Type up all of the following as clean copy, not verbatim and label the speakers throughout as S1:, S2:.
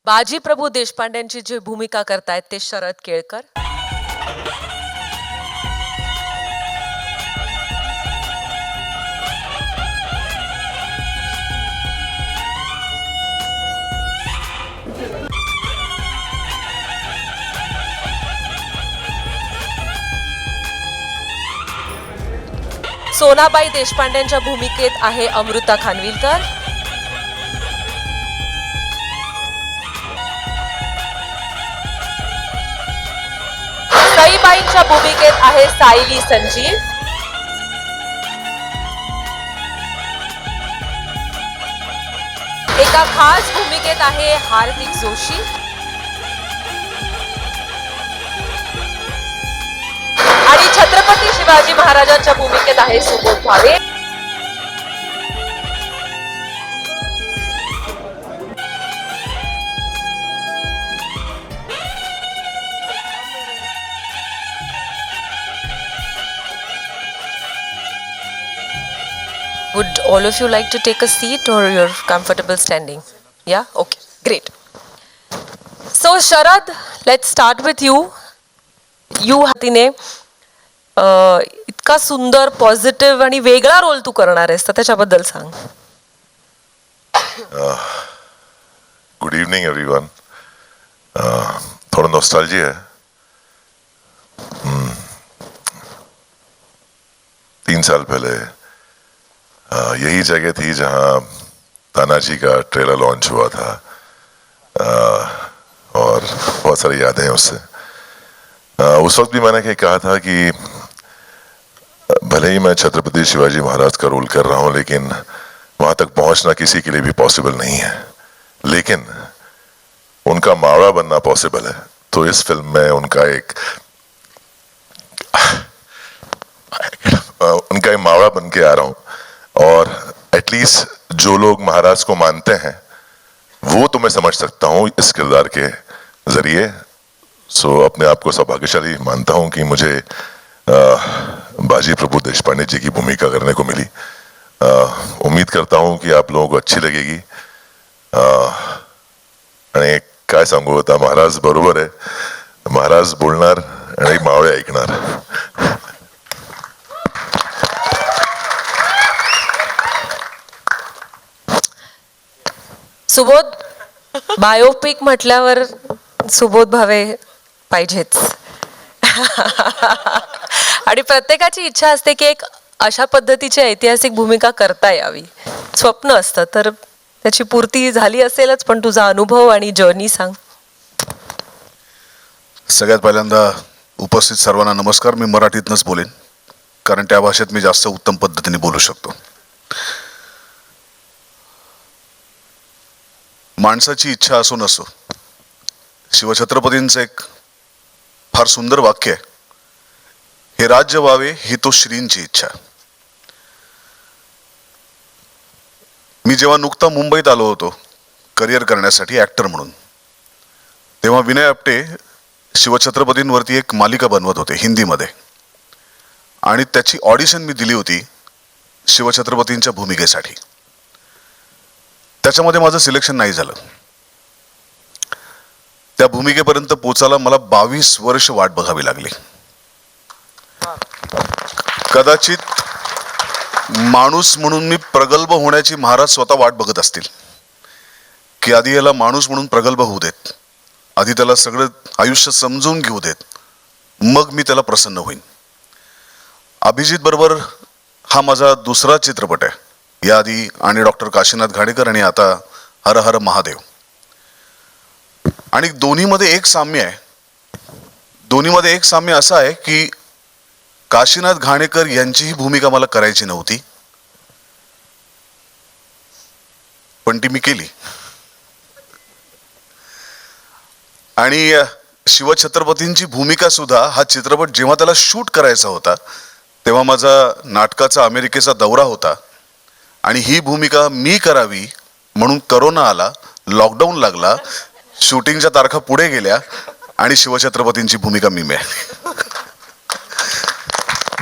S1: बाजी प्रभू देशपांड्यांची जी भूमिका करतायत ते शरद केळकर. सोनाबाई देशपांड्यांच्या भूमिकेत आहे अमृता खानविलकर. सईबाईंच्या भूमिकेत आहे सायली संजीव. एका खास भूमिकेत आहे हार्दिक जोशी. आणि छत्रपती शिवाजी महाराजांच्या भूमिकेत आहे Subodh Bhave. Would all of you like to take a seat or you're comfortable standing? Yeah? Okay, great. So Sharad, let's start with you. You तिने इतका सुंदर पॉझिटिव्ह आणि वेगळा रोल तू करणार आहेस तर त्याच्याबद्दल सांग.
S2: Good evening everyone. थोड़ा नॉस्टैल्जिया है. 3 साल पहले यही जगह थी जहां तानाजी का ट्रेलर लॉन्च हुआ था और बहुत सारी यादें हैं उससे. उस वक्त भी मैंने कहा था कि भले ही मैं छत्रपति शिवाजी महाराज का रोल कर रहा हूं लेकिन वहां तक पहुंचना किसी के लिए भी पॉसिबल नहीं है, लेकिन उनका मावड़ा बनना पॉसिबल है. तो इस फिल्म में उनका एक मावड़ा बन के आ रहा हूं और एटलीस्ट जो लोग महाराज को मानते हैं वो तो मैं समझ सकता हूं इस किरदार के जरिए. सो अपने आप को सौभाग्यशाली मानता हूं कि मुझे बाजी प्रभू देशपांडे जी की भूमिका करने को मिली. उम्मीद करता हूं कि आप लोगों को अच्छी लगेगी. आणि काय सांगू आता, महाराज बरोबर आहे. महाराज बोलणार आणि मावळे ऐकणार.
S1: सुबोध, बायोपिक म्हटल्यावर सुबोध भावे पाहिजेच. आणि प्रत्येकाची इच्छा असते की एक अशा पद्धतीची ऐतिहासिक भूमिका करता यावी. स्वप्न असतं तर त्याची पूर्ती झाली असेलच, पण तुझा अनुभव आणि जर्नी सांग.
S3: सगळ्यात पहिल्यांदा उपस्थित सर्वांना नमस्कार. मी मराठीतनंच बोलेन कारण त्या भाषेत मी जास्त उत्तम पद्धतीने बोलू शकतो. माणसाची इच्छा असो नसो, शिवछत्रपतींचं एक फार सुंदर वाक्य आहे, हे राज्य व्हावे ही तो श्रींची इच्छा. मी जेव्हा नुकता मुंबईत आलो होतो करिअर करण्यासाठी ऍक्टर म्हणून, तेव्हा विनय आपटे शिवछत्रपतींवरती एक मालिका बनवत होते हिंदीमध्ये आणि त्याची ऑडिशन मी दिली होती शिवछत्रपतींच्या भूमिकेसाठी. त्याच्यामध्ये माझं सिलेक्शन नाही झालं. त्या भूमिकेपर्यंत पोचायला मला 22 वर्ष वाट बघावी लागली. कदाचित माणूस म्हणून मी प्रगल्भ होण्याची महाराज स्वतः वाट बघत असतील की आधी याला माणूस म्हणून प्रगल्भ होऊ देत, आधी त्याला सगळं आयुष्य समजून घेऊ देत, मग मी त्याला प्रसन्न होईन. अभिजित बरोबर हा माझा दुसरा चित्रपट आहे. याआधी आणि डॉक्टर काशीनाथ घाणेकर आणि आता हर हर महादेव. आणि दोन्हीमध्ये एक साम्य आहे. दोन्हीमध्ये एक साम्य असं आहे की काशीनाथ घाणेकर यांचीही भूमिका मला करायची नव्हती, पण ती मी केली. आणि शिवछत्रपतींची भूमिका सुद्धा, हा चित्रपट जेव्हा त्याला शूट करायचा होता तेव्हा माझा नाटकाचा अमेरिकेचा दौरा होता आणि ही भूमिका मी करावी म्हणून करोना आला, लॉकडाऊन लागला, शूटिंगच्या तारखा पुढे गेल्या आणि शिवछत्रपतींची भूमिका मी मिळाली.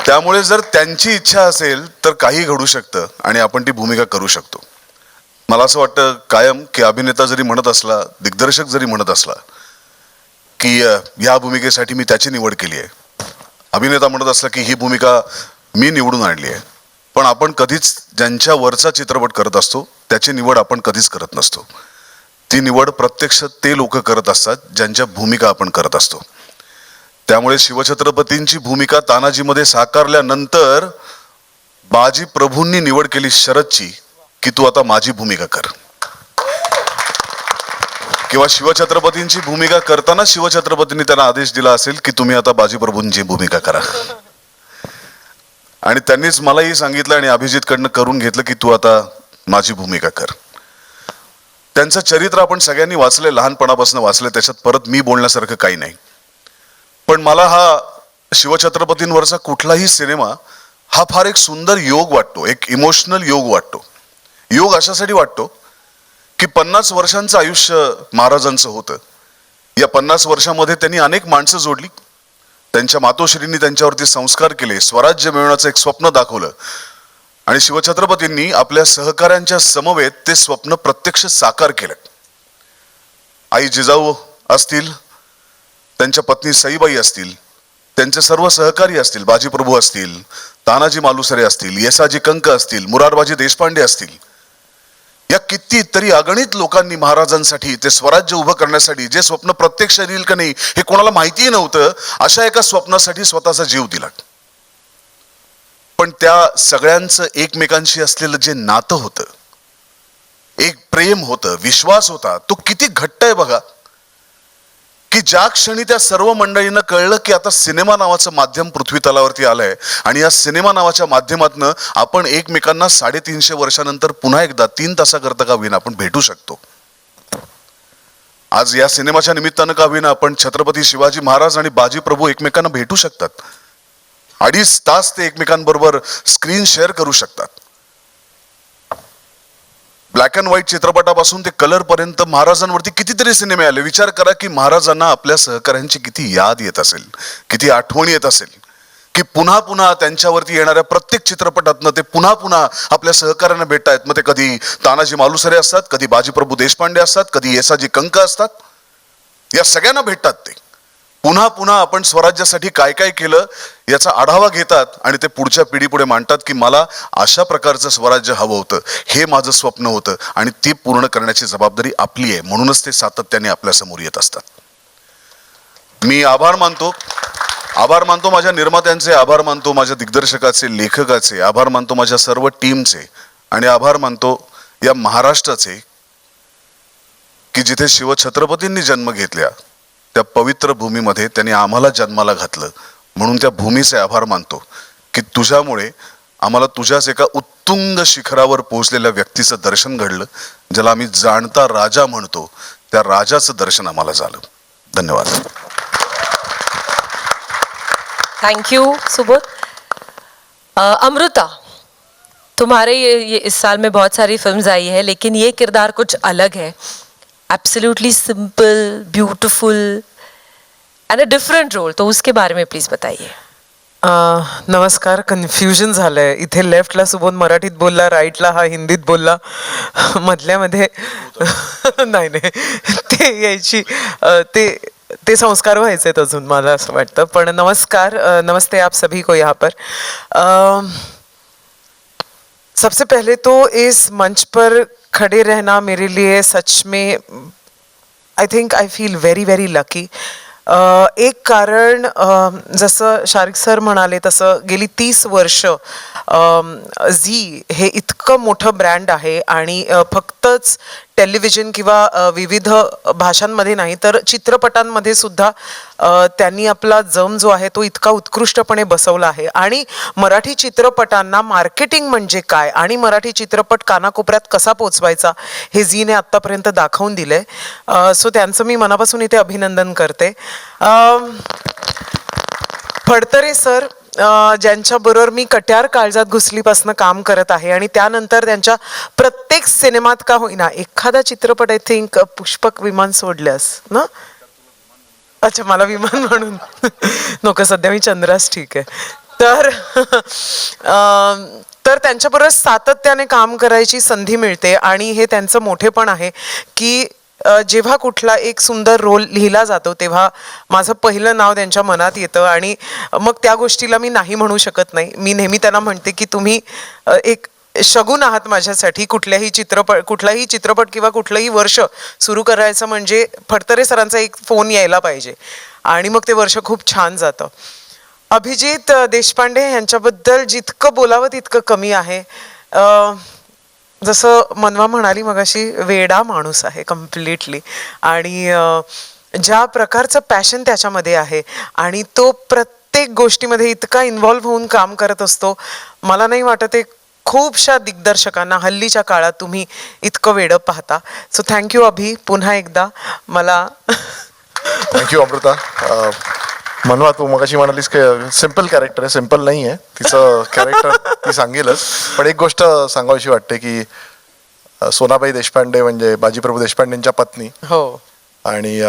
S3: त्यामुळे जर त्यांची इच्छा असेल तर काही घडू शकतं आणि आपण ती भूमिका करू शकतो. मला असं वाटतं कायम की अभिनेता जरी म्हणत असला, दिग्दर्शक जरी म्हणत असला की या भूमिकेसाठी मी त्याची निवड केली आहे, अभिनेता म्हणत असला की ही भूमिका मी निवडून आणली आहे, पण आपण कधीच ज्यांच्या वरचा चित्रपट करत असतो त्याची निवड आपण कधीच करत नसतो. ती निवड प्रत्यक्ष ते लोक करत असतात ज्यांच्या भूमिका आपण करत असतो. त्यामुळे शिवछत्रपतींची भूमिका तानाजीमध्ये साकारल्यानंतर बाजी प्रभूंनी निवड केली शरदची की तू आता माझी भूमिका कर. किंवा शिवछत्रपतींची भूमिका करताना शिवछत्रपतींनी त्यांना आदेश दिला असेल की तुम्ही आता बाजी प्रभूंची भूमिका करा. आणि त्यांनीच मलाही सांगितलं आणि अभिजितकडनं करून घेतलं की तू आता माझी भूमिका कर. त्यांचं चरित्र आपण सगळ्यांनी वाचलंय, लहानपणापासून वाचलंय, त्याच्यात परत मी बोलण्यासारखं काही नाही. पण मला हा शिवछत्रपतींवरचा कुठलाही सिनेमा हा फार एक सुंदर योग वाटतो, एक इमोशनल योग वाटतो. योग अशासाठी वाटतो की 50 वर्षांचं आयुष्य महाराजांचं होतं. या 50 वर्षामध्ये त्यांनी अनेक माणसं जोडली, त्यांच्या मातोश्रींनी त्यांच्यावरती संस्कार केले, स्वराज्य मिळवण्याचं एक स्वप्न दाखवलं आणि शिवछत्रपतींनी आपल्या सहकाऱ्यांच्या समवेत ते स्वप्न प्रत्यक्ष साकार केलं. आई जिजाऊ असतील, त्यांच्या पत्नी सईबाई असतील, त्यांचे सर्व सहकारी असतील, बाजीप्रभू असतील, तानाजी मालुसरे असतील, येसाजी कंक असतील, मुरारबाजी देशपांडे असतील, या कितीतरी अगणित लोकांनी महाराजांसाठी ते स्वराज्य उभं करण्यासाठी जे स्वप्न प्रत्यक्ष येईल का नाही हे कोणाला माहितीही नव्हतं, अशा एका स्वप्नासाठी स्वतःचा जीव दिला. पण त्या सगळ्यांचं एकमेकांशी असलेलं जे नातं होतं, एक प्रेम होतं, विश्वास होता, तो किती घट्ट आहे बघा. की ज्या क्षणी त्या सर्व मंडळींना कळलं की आता सिनेमा नावाचं माध्यम पृथ्वी तलावरती आलंय आणि या सिनेमा नावाच्या माध्यमातनं आपण एकमेकांना 350 वर्षानंतर पुन्हा एकदा 3 तासाकरता का होईना आपण भेटू शकतो. आज या सिनेमाच्या निमित्तानं का होईना आपण छत्रपती शिवाजी महाराज आणि बाजी प्रभू एकमेकांना भेटू शकतात. 2.5 तास ते एकमेकांबरोबर स्क्रीन शेअर करू शकतात. ब्लॅक अँड व्हाईट चित्रपटापासून ते कलर पर्यंत महाराजांवरती कितीतरी सिनेमे आले. विचार करा की महाराजांना आपल्या सहकाऱ्यांची किती याद येत असेल, किती आठवण येत असेल, की पुन्हा पुन्हा त्यांच्यावरती येणाऱ्या प्रत्येक चित्रपटातनं ते पुन्हा पुन्हा आपल्या सहकाऱ्यांना भेटतायत. मग ते कधी तानाजी मालुसरे असतात, कधी बाजीप्रभू देशपांडे असतात, कधी येसाजी कंक असतात, या सगळ्यांना भेटतात. ते पुन्हा पुन्हा आपण स्वराज्यासाठी काय काय केलं याचा आढावा घेतात आणि ते पुढच्या पिढीपुढे मांडतात की मला अशा प्रकारचं स्वराज्य हवं होतं, हे माझं स्वप्न होतं आणि ती पूर्ण करण्याची जबाबदारी आपली आहे. म्हणूनच ते सातत्याने आपल्या समोर येत असतात. मी आभार मानतो माझ्या निर्मात्यांचे, आभार मानतो माझ्या दिग्दर्शकाचे, लेखकाचे, आभार मानतो माझ्या सर्व टीमचे आणि आभार मानतो या महाराष्ट्राचे की जिथे शिवछत्रपतींनी जन्म घेतल्या त्या पवित्र भूमीमध्ये त्यांनी आम्हाला जन्माला घातलं. म्हणून त्या भूमीचे आभार मानतो की तुझ्यामुळे आम्हाला तुझ्याच एका उत्तुंग शिखरावर पोहोचलेल्या व्यक्तीचं दर्शन घडलं, ज्याला आम्ही जाणता राजा म्हणतो, त्या राजाचं दर्शन आम्हाला झालं. धन्यवाद.
S1: Thank you Subodh. अमृता, तुम्हारे ये इस साल में बहुत सारी फिल्म्स आई है, लेकिन ये किरदार कुछ अलग है. Absolutely simple, beautiful and a different role. तो उसके बारे में प्लीज बताइए.
S4: नमस्कार. कन्फ्युजन झालंय इथे. लेफ्टला सुबोध मराठीत बोलला, राईटला हा हिंदीत बोलला, मधल्यामध्ये नाही नाही ते यायची ते संस्कार व्हायचे आहेत अजून, मला असं वाटतं. पण नमस्कार, नमस्ते आप सभी को यहाँ पर. सबसे पहले तो इस मंच पर खड़े रहना मेरे लिए सच में I think I feel very very lucky. एक कारण, जसं शारिक सर म्हणाले तसं गेली 30 वर्ष झी हे इतकं मोठं ब्रँड आहे आणि फक्तच टेलिव्हिजन किंवा विविध भाषांमध्ये नाही तर चित्रपटांमध्ये सुद्धा त्यांनी आपला जम जो आहे तो इतका उत्कृष्टपणे बसवला आहे. आणि मराठी चित्रपटांना मार्केटिंग म्हणजे काय आणि मराठी चित्रपट कानाकोपऱ्यात कसा पोचवायचा हे झीने आत्तापर्यंत दाखवून दिलंय. सो त्यांचं मी मनापासून इथे अभिनंदन करते. फडतरे सर, ज्यांच्याबरोबर मी कट्यार काळजात घुसलीपासून काम करत आहे आणि त्यानंतर त्यांच्या प्रत्येक सिनेमात का होईना एखादा चित्रपट, आय थिंक पुष्पक विमान सोडल्यास ना, अच्छा मला विमान म्हणून नको, सध्या मी चंद्रास ठीक आहे. तर तर त्यांच्याबरोबर सातत्याने काम करायची संधी मिळते आणि हे त्यांचं मोठेपण आहे की जेव्हा कुठला एक सुंदर रोल लिहिला जातो तेव्हा माझं पहिलं नाव त्यांच्या मनात येतं आणि मग त्या गोष्टीला मी नाही म्हणू शकत नाही. मी नेहमी त्यांना म्हणते की तुम्ही एक शगुन आहात माझ्यासाठी. कुठलाही चित्रपट किंवा कुठलंही वर्ष सुरू करायचं म्हणजे फडतरे सरांचा एक फोन यायला पाहिजे आणि मग ते वर्ष खूप छान जातं. अभिजित देशपांडे यांच्याबद्दल जितकं बोलावं तितकं कमी आहे. जसं मनवा म्हणाली मगाशी, वेडा माणूस आहे कम्प्लिटली आणि ज्या प्रकारचं पॅशन त्याच्यामध्ये आहे आणि तो प्रत्येक गोष्टीमध्ये इतका इन्व्हॉल्व्ह होऊन काम करत असतो. मला नाही वाटत आहे खूपशा दिग्दर्शकांना हल्लीच्या काळात तुम्ही इतकं वेडं पाहता. सो थँक्यू अभि, पुन्हा एकदा मला
S5: थँक्यू अमृता. मनवा, तू मगाशी म्हणालीस की सिम्पल कॅरेक्टर आहे. सिम्पल नाही आहे तिचं कॅरेक्टर, ती सांगेलच. पण एक गोष्ट सांगावीशी वाटते की सोनाबाई देशपांडे म्हणजे बाजीप्रभू देशपांडेंच्या पत्नी.
S4: हो
S5: आणि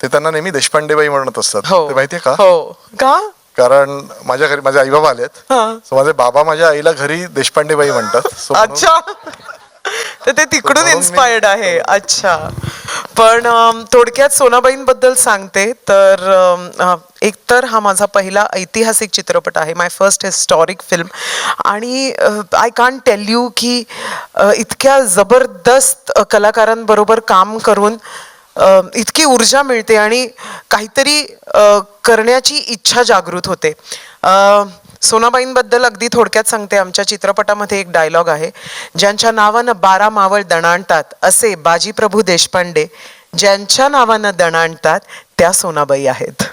S5: ते त्यांना नेहमी देशपांडेबाई म्हणत असतात.
S4: हो
S5: ते माहितीये का?
S4: हो का?
S5: कारण माझ्या घरी माझे आई बाबा आलेत.
S4: हा.
S5: So माझे बाबा माझ्या आईला घरी देशपांडेबाई म्हणतात. So म्हणून-
S4: अच्छा, तर ते तिकडून
S5: म्हणून मी-
S4: इन्स्पायर्ड आहे. अच्छा, पण थोडक्यात सोनाबाईंबद्दल सांगते तर एकतर हा माझा पहिला ऐतिहासिक चित्रपट आहे, माय फर्स्ट हिस्टॉरिक फिल्म. आणि आय कांट टेल यू की इतक्या जबरदस्त कलाकारांबरोबर काम करून इतकी ऊर्जा मिळते आणि काहीतरी करण्याची इच्छा जागृत होते. सोनाबाईंबद्दल अगदी थोडक्यात सांगते. आमच्या चित्रपटामध्ये एक डायलॉग आहे, ज्यांच्या नावानं 12 मावळ दणाणतात असे बाजीप्रभू देशपांडे, ज्यांच्या नावानं दणाणतात त्या सोनाबाई आहेत.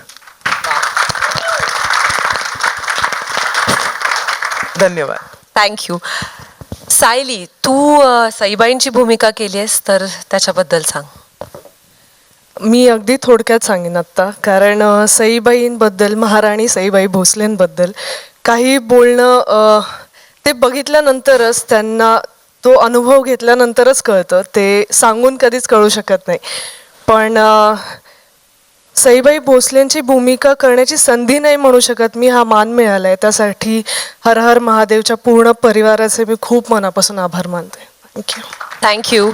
S4: धन्यवाद.
S1: थँक्यू. सायली, तू सईबाईंची भूमिका केली आहेस तर त्याच्याबद्दल सांग.
S6: मी अगदी थोडक्यात सांगेन आत्ता, कारण सईबाईंबद्दल, महाराणी सईबाई भोसलेंबद्दल काही बोलणं ते बघितल्यानंतरच, त्यांना तो अनुभव घेतल्यानंतरच कळतं. ते सांगून कधीच कळू शकत नाही. पण सईबाई भोसलेंची भूमिका करण्याची संधी नाही म्हणू शकत मी. हा मान मिळाला आहे, त्यासाठी हर हर महादेवच्या पूर्ण परिवाराचे मी खूप मनापासून आभार मानते. थँक्यू.
S1: थँक्यू.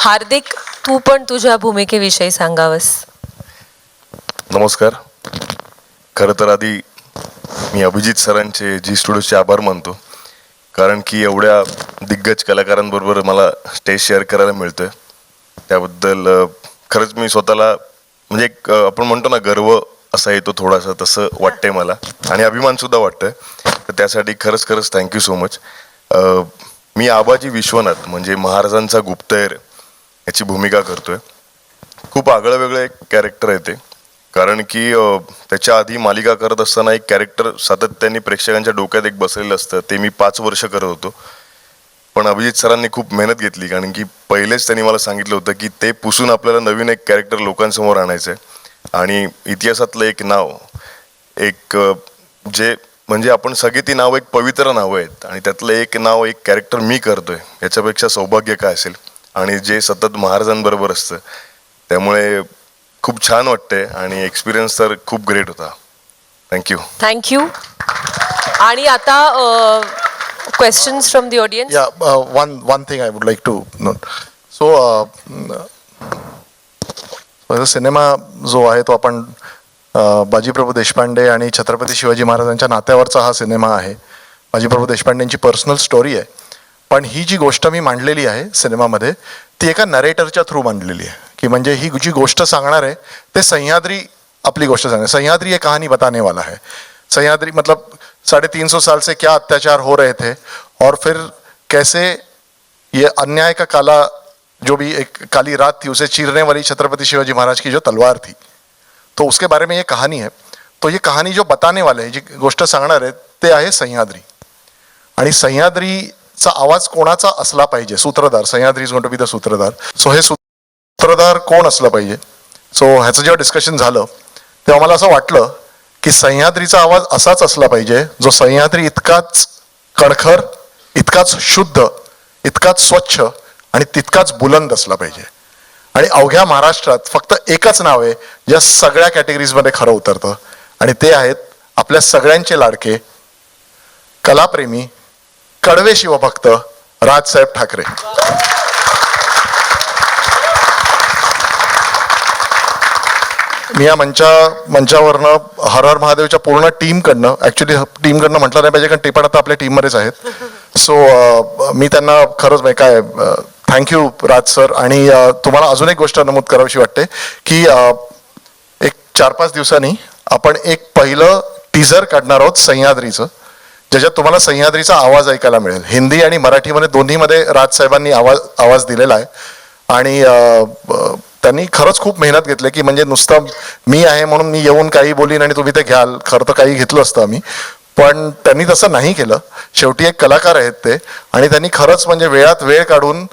S1: हार्दिक, तू पण तुझ्या भूमिकेविषयी सांगावस.
S7: नमस्कार. खरं तर आधी मी अभिजित सरांचे जी स्टुडिओचे आभार मानतो, कारण की एवढ्या दिग्गज कलाकारांबरोबर मला स्टेज शेअर करायला मिळतोय. त्याबद्दल खरंच मी स्वतःला म्हणजे एक आपण म्हणतो ना गर्व असा येतो थोडासा, तसं वाटतंय मला आणि अभिमान सुद्धा वाटतोय. तर त्यासाठी खरंच खरंच थँक्यू सो मच. मी आबाजी विश्वनाथ म्हणजे महाराजांचा गुप्तहेर याची भूमिका करतोय. खूप आगळं वेगळं एक कॅरेक्टर आहे ते, कारण की त्याच्या आधी मालिका करत असताना एक कॅरेक्टर सातत्याने प्रेक्षकांच्या डोक्यात एक बसलेलं असतं, ते मी 5 वर्ष करत होतो. पण अभिजित सरांनी खूप मेहनत घेतली, कारण की पहिलेच त्यांनी मला सांगितलं होतं की ते पुसून आपल्याला नवीन एक कॅरेक्टर लोकांसमोर आणायचं आहे. आणि इतिहासातलं एक नाव, एक जे म्हणजे आपण सगळी ती नावं एक पवित्र नावं आहेत आणि त्यातलं एक नाव, एक कॅरेक्टर मी करतोय, याच्यापेक्षा सौभाग्य काय असेल. आणि जे सतत महाराजांबरोबर असतं, त्यामुळे खूप छान वाटतंय आणि एक्सपिरियन्स तर खूप ग्रेट होता. थँक्यू.
S1: थँक्यू. आणि आता questions from the audience.
S5: Yeah, one thing I would like to note. So, cinema जो आहे तो आपण बाजीप्रभू देशपांडे आणि छत्रपती शिवाजी महाराजांच्या नात्यावरचा हा सिनेमा आहे. बाजीप्रभू देशपांडेंची पर्सनल स्टोरी आहे. पण ही जी गोष्ट मी मांडलेली आहे सिनेमामध्ये, ती एका नरेटरच्या थ्रू मांडलेली आहे. की म्हणजे ही जी गोष्ट सांगणार आहे ते सह्याद्री आपली गोष्ट सांगणार. सह्याद्री ये कहानी बताने वाला है. सह्याद्री मतलब 350 साल से क्या अत्याचार हो रहे थे और फिर कैसे ये अन्याय का काला जो भी एक काली रात थी उसे चीरने वाली छत्रपति शिवाजी महाराज की जो तलवार थी, तो उसके बारे में ये कहानी है. तो ये कहानी जो बताने वाले है, जी गोष्ट सांगणार आहे ते आहे सह्याद्री. आणि सह्याद्रीचा आवाज कोणाचा असला पाहिजे? सूत्रधार. Sahyadri is going to be the सूत्रधार. सो हे सूत्रधार कोण असलं पाहिजे? सो ह्याचं जेव्हा डिस्कशन झालं तेव्हा मला असं वाटलं की सह्याद्रीचा आवाज असाच असला पाहिजे जो सह्याद्री इतकाच कणखर, इतकाच शुद्ध, इतकाच स्वच्छ आणि तितकाच बुलंद असला पाहिजे. आणि अवघ्या महाराष्ट्रात फक्त एकच नाव आहे ज्या सगळ्या कॅटेगरीजमध्ये खरं उतरतं, आणि ते आहेत आपल्या सगळ्यांचे लाडके, कलाप्रेमी, कडवे शिवभक्त राजसाहेब ठाकरे. मी या मंचावरनं हर हर महादेवच्या पूर्ण टीमकडनं, ऍक्च्युली टीमकडनं म्हटलं नाही पाहिजे कारण ते पण आता आपल्या टीममध्येच आहेत. सो मी त्यांना खरंच काय थँक्यू राज सर. आणि तुम्हाला अजून एक गोष्ट नमूद करावीशी वाटते की एक 4-5 दिवसांनी आपण एक पहिलं टीझर काढणार आहोत सह्याद्रीचं, ज्याच्यात तुम्हाला सह्याद्रीचा आवाज ऐकायला मिळेल. हिंदी आणि मराठीमध्ये दोन्हीमध्ये राजसाहेबांनी आवाज दिलेला आहे. आणि त्यांनी खरंच खूप मेहनत घेतली की म्हणजे नुसतं मी आहे म्हणून मी येऊन काही बोलीन आणि तुम्ही ते घ्याल, खरं तर काही घेतलं असतं आम्ही, पण त्यांनी तसं नाही केलं. शेवटी एक कलाकार आहेत ते, आणि त्यांनी खरंच म्हणजे वेळात वेळ काढून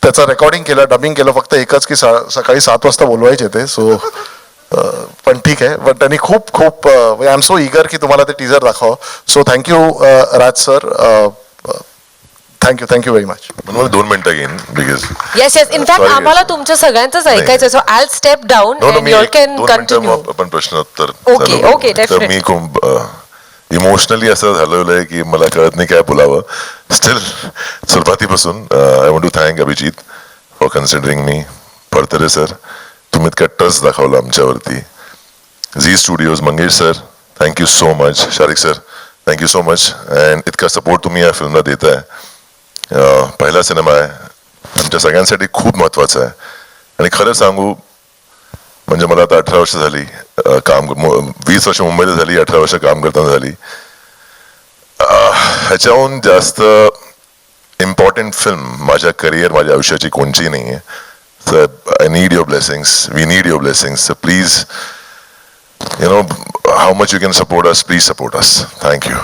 S5: त्याचं रेकॉर्डिंग केलं, डबिंग केलं. फक्त एकच की सकाळी 7 वाजता बोलवायचे ते. सो पण ठीक आहे. पण त्यांनी खूप आय एम सो इगर की तुम्हाला ते टीजर दाखवावं. सो थँक्यू राज सर. Thank you very much.
S2: मला 2 मिनिटं घेईन बिकॉज
S1: येस इनफॅक्ट आम्हाला तुमचं सगळ्यांचंच ऐकायचं. So I step down and you can continue.
S2: आपण प्रश्नोत्तर
S1: Okay,
S2: चालू
S1: okay,
S2: करू. तर
S1: definitely.
S2: मी खूप इमोशनली असं झालेलं आहे की मला कळत नाही काय बोलावं. स्टील सुरुवातीपासून I want to thank Abhijit for considering me. Phadtare sir, तुम्ही इतका ट्रस्ट दाखवला आमच्यावरती. Zee Studios, Mangesh sir, thank you so much. Sharik sir, thank you so much. And इतका सपोर्ट तुम्ही या फिल्मला देताय. पहिला सिनेमा आहे, आमच्या सगळ्यांसाठी खूप महत्वाचा आहे. आणि खरं सांगू म्हणजे मला आता 18 वर्ष झाली काम, 20 वर्ष मुंबईला झाली, 18 वर्ष काम करताना झाली. ह्याच्याहून जास्त इम्पॉर्टंट फिल्म माझ्या करिअर, माझ्या आयुष्याची कोणची नाही आहे. So I need your blessings, we need your blessings. So please you know how much you can support us, please support us. Thank you.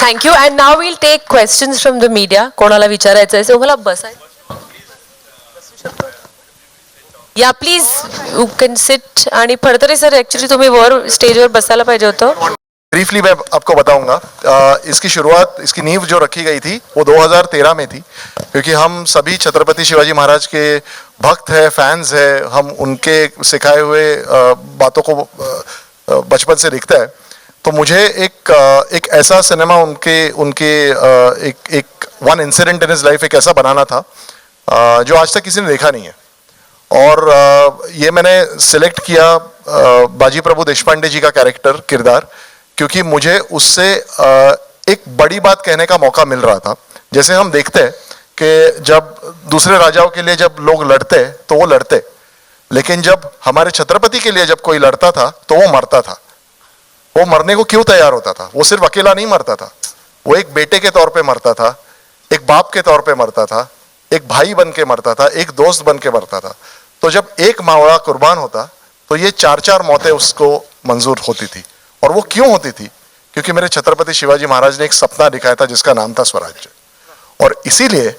S1: Thank you. And now will take questions from the media. कोणाला विचारायचं आहे मला बसायचं या please, you can seat. आणि Phadtare sir, actually तुम्ही वर स्टेजवर बसायला पाहिजे होतं.
S5: ब्रीफली मैं आपको बताऊंगा. इसकी शुरुआत, इसकी नींव जो रखी गई थी वो 2013 में थी, क्योंकि हम सभी छत्रपति शिवाजी महाराज के भक्त हैं, फैंस हैं. हम उनके सिखाए हुए बातों को बचपन से देखते हैं. तो मुझे एक ऐसा सिनेमा उनके एक one incident in his life एक ऐसा बनाना था जो आज तक किसी ने देखा नहीं है. और ये मैंने सिलेक्ट किया बाजी प्रभु देशपांडे जी का कैरेक्टर, किरदार, क्योंकि मुझे उससे एक बड़ी बात कहने का मौका मिल रहा था. जैसे हम देखते हैं कि जब दूसरे राजाओं के लिए जब लोग लड़ते तो वो लड़ते, लेकिन जब हमारे छत्रपति के लिए जब कोई लड़ता था तो वो मरता था. वो मरने को क्यों तैयार होता था? वो सिर्फ अकेला नहीं मरता था, वो एक बेटे के तौर पे मरता था, एक बाप के तौर पे मरता था, एक भाई बन के मरता था, एक दोस्त बन के मरता था. तो जब एक मावड़ा कुर्बान होता तो ये 4-4 मौतें उसको मंजूर होती थी. और वो क्यों होती थी? क्योंकि मेरे छत्रपति शिवाजी महाराज ने एक सपना दिखाया था जिसका नाम था स्वराज्य. और इसीलिए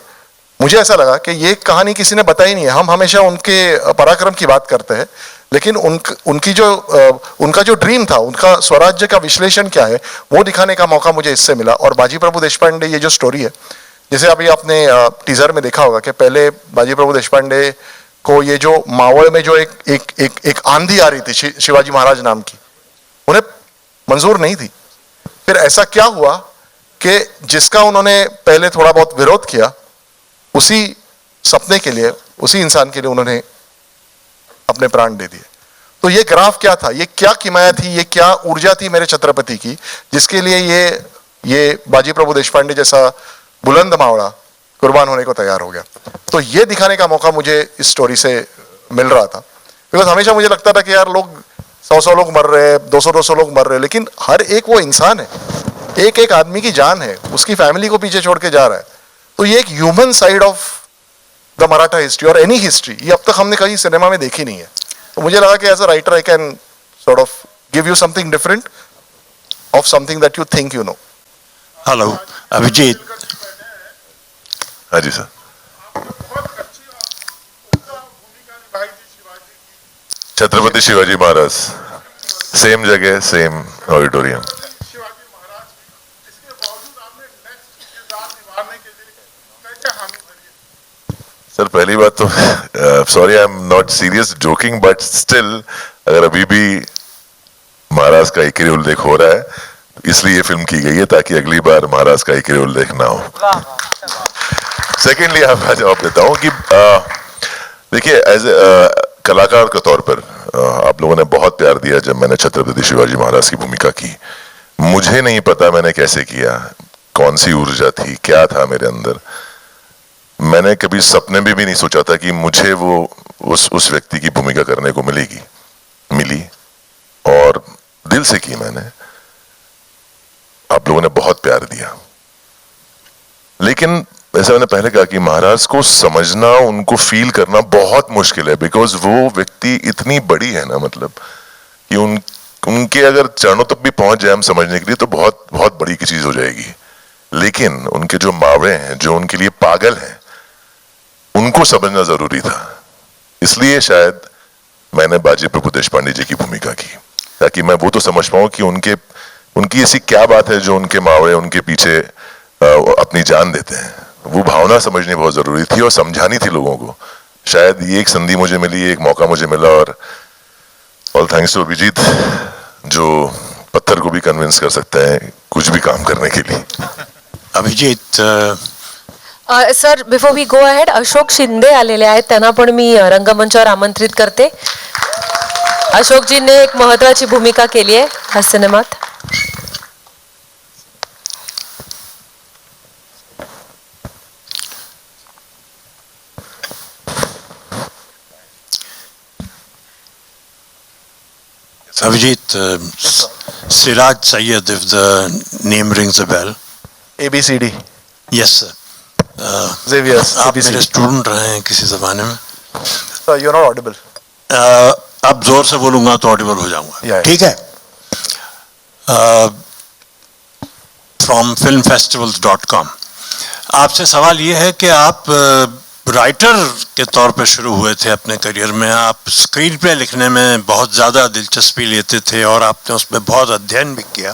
S5: मुझे ऐसा लगा कि ये कहानी किसी ने बताई नहीं है. हम हमेशा उनके पराक्रम की बात करते हैं, लेकिन उनका जो ड्रीम था, उनका स्वराज्य का विश्लेषण क्या है, वो दिखाने का मौका मुझे इससे मिला. और बाजी प्रभु देशपांडे ये जो स्टोरी है, जैसे अभी आपने टीजर में देखा होगा कि पहले बाजी प्रभु देशपांडे को ये जो मावड़ में जो एक आंधी आ रही थी शिवाजी महाराज नाम की, उन्हें मंजूर नहीं थी. फिर ऐसा क्या हुआ कि जिसका उन्होंने पहले थोड़ा बहुत विरोध किया, उसी सपने के लिए, उसी इंसान के लिए उन्होंने अपने प्राण दे दिए. तो ये ग्राफ क्या था, ये क्या किमाया थी, ये क्या ऊर्जा थी मेरे छत्रपति की, जिसके लिए ये बाजी प्रभु देशपांडे जैसा बुलंद मावड़ा कुर्बान होने को तैयार हो गया. तो ये दिखाने का मौका मुझे इस स्टोरी से मिल रहा था. बिकॉज हमेशा मुझे लगता था कि यार लोग 100 लोग मर रहे हैं, 200 लोग मर रहे हैं, लेकिन हर एक वो इंसान है, एक आदमी की जान है, उसकी फैमिली को पीछे छोड़ के जा रहा है. तो ये एक human side of the Maratha history और एनी हिस्ट्री, ये अब तक हमने कहीं सिनेमा में देखी नहीं है. तो मुझे लगा कि as a writer I can sort of give you something different of something that you think you know.
S8: Hello Abhijit.
S2: हाँ जी सर. छत्रपति शिवाजी महाराज, सेम जगह, सेम ऑडिटोरियम. सर पहली बात तो sorry, I am not serious joking, but still अगर अभी भी महाराज का एक ही उल्लेख हो रहा है, इसलिए ये फिल्म की गई है ताकि अगली बार महाराज का एक ही उल्लेख ना हो। सेकेंडली आपका जवाब देता हूं कि देखिए एज ए कलाकार के तौर पर आप लोगों ने बहुत प्यार दिया जब मैंने छत्रपति शिवाजी महाराज की भूमिका की। मुझे नहीं पता मैंने कैसे किया, कौन सी ऊर्जा थी, क्या था मेरे अंदर। मैंने कभी सपने में भी नहीं सोचा था कि मुझे वो उस व्यक्ति की भूमिका करने को मिली और दिल से की मैंने। आप लोगों ने बहुत प्यार दिया, लेकिन जैसा मैंने पहले कहा कि महाराज को समझना, उनको फील करना बहुत मुश्किल है, बिकॉज वो व्यक्ति इतनी बड़ी है ना, मतलब कि उनके अगर चरणों तक भी पहुंच जाए हम समझने के लिए तो बहुत बहुत बड़ी की चीज हो जाएगी। लेकिन उनके जो मावड़े हैं, जो उनके लिए पागल हैं, उनको समझना जरूरी था। इसलिए शायद मैंने बाजी प्रभु देशपांडे जी की भूमिका की, ताकि मैं वो तो समझ पाऊं कि उनकी ऐसी क्या बात है जो उनके मावड़े उनके पीछे अपनी जान देते हैं। वो भावना समझनी बहुत जरूरी थी और समझानी थी लोगों को। शायद ये एक संधि मुझे मिली, एक मौका मुझे मिला, और ऑल थैंक्स टू अभिजीत जो पत्थर को भी कन्विंस कर सकता है कुछ भी काम करने के लिए।
S8: Abhijit
S1: sir, before we go ahead, Ashok Shinde आलेले आहेत, त्यांना पण मी रंगमंचावर आमंत्रित करते. अशोकजींनी एक महत्वाची भूमिका केली आहे हा सिनेमात.
S8: Abhijit, Siraj Sayyed, if the name rings a bell.
S5: ABCD,
S8: Yes, sir.
S5: Xavier,
S8: आप मेरे
S5: ABCD.
S8: स्टूडेंट रहे हैं किसी जमाने में.
S5: You're not audible.
S8: अब जोर से बोलूंगा तो ऑडिबल हो जाऊंगा.
S5: Yeah.
S8: ठीक है. From filmfestivals.com. आपसे सवाल ये है कि आप राइटर के तौर पे शुरू हुए थे अपने करियर में. आप स्क्रीन प्ले लिखने में बहुत ज़्यादा दिलचस्पी लेते थे और आपने उसमें बहुत अध्ययन भी किया.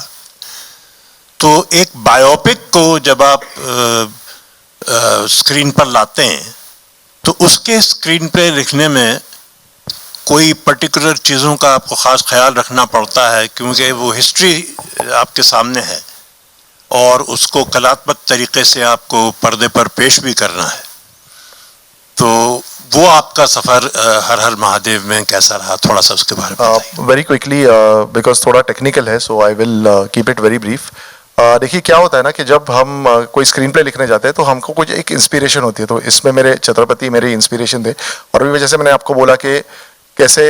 S8: तो एक बायोपिक को जब आप स्क्रीन पर लाते हैं तो उसके स्क्रीन प्ले लिखने में कोई पर्टिकुलर चीज़ों का आपको ख़ास ख्याल रखना पड़ता है, क्योंकि वो हिस्ट्री आपके सामने है और उसको कलात्मक तरीके से आपको पर्दे पर पेश भी करना है. तो वो आपका सफ़र हर हर महादेव में कैसा रहा, थोड़ा सा उसके बारे में बताइए.
S5: वेरी क्विकली, बिकॉज थोड़ा टेक्निकल है, so I will keep it very brief. देखिए क्या होता है ना कि जब हम कोई स्क्रीन प्ले लिखने जाते हैं तो हमको कुछ एक इंस्पिरेशन होती है. तो इसमें मेरे छत्रपति मेरे इंस्पिरेशन थे, और अभी जैसे मैंने आपको बोला कि कैसे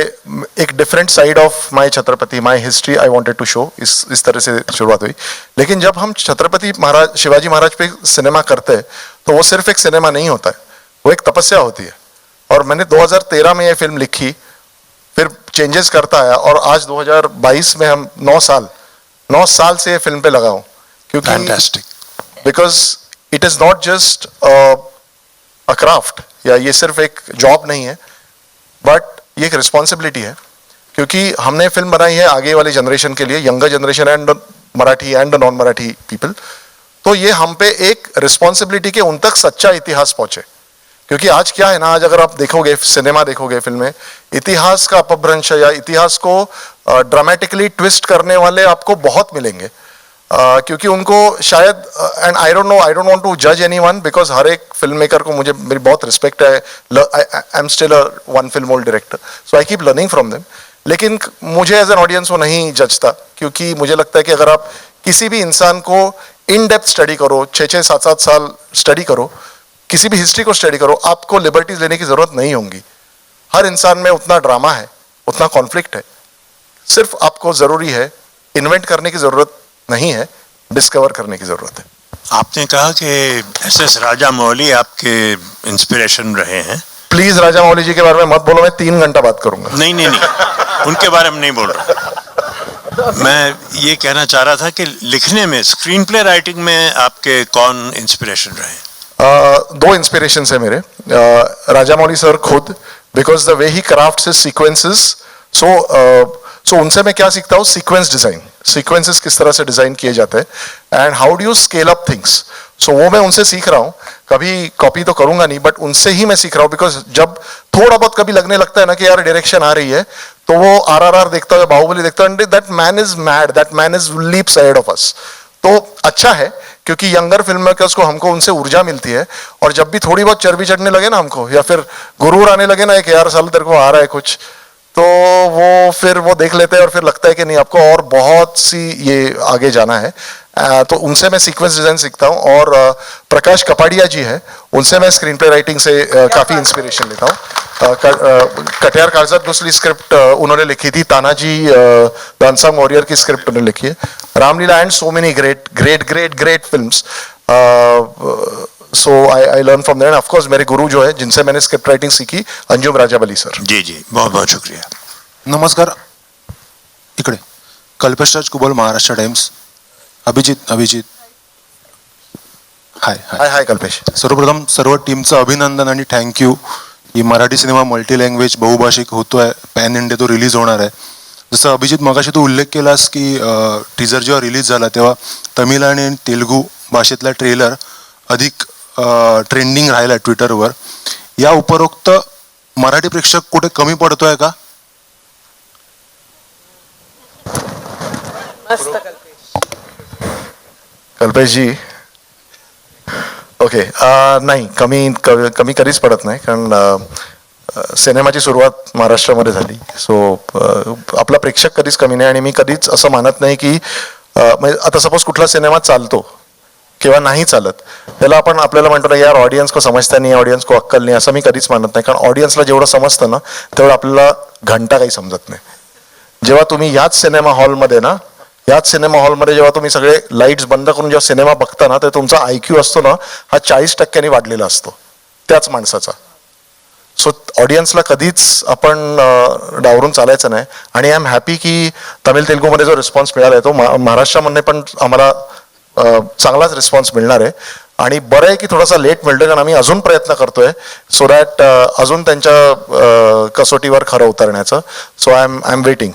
S5: एक different side of my Chhatrapati, my history I wanted to show, इस तरह से शुरुआत हुई. लेकिन जब हम छत्रपति महाराज शिवाजी महाराज पे सिनेमा करते हैं तो वो सिर्फ एक सिनेमा नहीं होता है, वो एक तपस्या होती है. और मैंने 2013 में ये फिल्म लिखी, फिर चेंजेस करता आया, और आज 2022 में हम 9 साल से ये फिल्म पे लगा हूँ. क्योंकि
S8: fantastic.
S5: Because it is not just a craft, या ये सिर्फ एक जॉब नहीं है, बट ये एक रिस्पॉन्सिबिलिटी है. क्योंकि हमने फिल्म बनाई है आगे वाली जनरेशन के लिए, younger generation end Marathi end non Marathi people. तो ये हम पे एक रिस्पॉन्सिबिलिटी के उन तक सच्चा इतिहास पहुंचे. क्योंकि आज क्या है ना, आज अगर आप देखोगे सिनेमा देखोगे, फिल्में, इतिहास का अपभ्रंश या इतिहास को ड्रामेटिकली ट्विस्ट करने वाले आपको बहुत मिलेंगे. क्योंकि उनको शायद, and I don't want to जज एनीवन, बिकॉज हर एक फिल्म मेकर को मेरी बहुत रिस्पेक्ट है. I am still a 1 film old director, so I keep learning from them. लेकिन मुझे एज एन ऑडियंस वो नहीं जजता, क्योंकि मुझे लगता है कि अगर आप किसी भी इंसान को इन डेप्थ स्टडी करो, 6-6, 7-7 साल स्टडी करो, किसी भी हिस्ट्री को स्टडी करो, आपको लिबर्टीज लेने की जरूरत नहीं होगी. हर इंसान में उतना ड्रामा है, उतना कॉन्फ्लिक्ट है. सिर्फ आपको जरूरी है, इन्वेंट करने की जरूरत नहीं है, डिस्कवर करने की जरूरत है.
S8: आपने कहा कि एस राजामौली आपके इंस्पिरेशन रहे हैं.
S5: प्लीज राजामौली जी के बारे में मत बोलो, मैं 3 घंटा बात करूंगा.
S8: नहीं, उनके बारे में नहीं बोल रहा. मैं ये कहना चाह रहा था कि लिखने में, स्क्रीन प्ले राइटिंग में आपके कौन इंस्पिरेशन रहे?
S5: 2 इंस्पिरेशन है मेरे. राजामौली सर खुद, because the way he crafts his sequences, so उनसे मैं क्या सीखता हूँ, सीक्वेंस डिजाइन, सीक्वेंसेस किस तरह से डिजाइन किए जाते हैं, end how do you scale up things. So वो मैं उनसे सीख रहा हूँ. कभी कॉपी तो करूंगा नहीं, बट उनसे ही मैं सीख रहा हूँ. बिकॉज जब थोड़ा बहुत कभी लगने लगता है ना कि यार डायरेक्शन आ रही है, तो वो RRR देखता है, बाहुबली देखता है, दैट मैन इज मैड, that man is leaps ahead of us. तो अच्छा है क्योंकि यंगर फिल्म मेकर्स को हमको उनसे ऊर्जा मिलती है, और जब भी थोड़ी बहुत चर्बी चढ़ने लगे ना हमको, या फिर गुरूर आने लगे ना, एक यार साल तेरे को आ रहा है कुछ, तो वो फिर वो देख लेते हैं और फिर लगता है कि नहीं आपको और बहुत सी ये आगे जाना है. तो उनसे मैं सीक्वेंस डिजाइन सीखता हूँ, और प्रकाश कपाड़िया जी है, उनसे मैं स्क्रीन प्ले राइटिंग से काफी इंस्पिरेशन लेता हूँ. कटियार कागजात घुसली स्क्रिप्ट उन्होंने लिखी थी, तानाजी द अनसंग वॉरियर की स्क्रिप्ट उन्होंने लिखी है, Ramleela and so many great great great great films. So I learn from there. Of course मेरे गुरु जो है जिनसे मैंने स्क्रिप्ट राइटिंग सीखी, अंजुम राजाबली सर.
S8: जी जी, बहुत बहुत शुक्रिया.
S9: नमस्कार. इकडे कल्पेशराज कुबल, महाराष्ट्र टाइम्स. अभिजित हाय हाय.
S5: हाय हाय कल्पेश.
S9: सर्वप्रथम सर्व टीमचं अभिनंदन आणि थँक्यू. ही मराठी सिनेमा मल्टी लँग्वेज बहुभाषिक होतोय, पॅन इंडिया तो रिलीज होणार आहे. जसं अभिजित मगाशी तू उल्लेख केलास की टीजर जेव्हा रिलीज झाला तेव्हा तमिळ आणि तेलुगू भाषेतला ट्रेलर अधिक ट्रेंडिंग राहिला ट्विटरवर. या उपरोक्त मराठी प्रेक्षक कुठे कमी पडतोय का?
S5: कल्पेश जी ओके. नाही, कमी कधीच पडत नाही, कारण सिनेमाची सुरुवात महाराष्ट्रामध्ये झाली. सो आपला प्रेक्षक कधीच कमी नाही, आणि मी कधीच असं मानत नाही की म्हणजे आता सपोज कुठला सिनेमा चालतो किंवा नाही चालत, त्याला आपण आपल्याला म्हणतो ना यार ऑडियन्स को समजता नाही, ऑडियन्स को अक्कल नाही, असं मी कधीच मानत नाही. कारण ऑडियन्सला जेवढं समजतं ना तेवढं आपल्याला घंटा काही समजत नाही. जेव्हा तुम्ही याच सिनेमा हॉलमध्ये जेव्हा तुम्ही सगळे लाईट्स बंद करून जेव्हा सिनेमा बघता ना, तर तुमचा IQ असतो ना हा 40% वाढलेला असतो त्याच माणसाचा. सो ऑडियन्सला कधीच आपण डावरून चालायचं नाही. आणि आय एम हॅपी की तमिळ तेलुगूमध्ये जो रिस्पॉन्स मिळाला आहे तो महाराष्ट्रामध्ये पण आम्हाला चांगलाच रिस्पॉन्स मिळणार आहे. आणि बरं आहे की थोडासा लेट मिळतोय, कारण आम्ही अजून प्रयत्न करतोय सो दॅट अजून त्यांच्या कसोटीवर खरं उतरण्याचं. So I am waiting.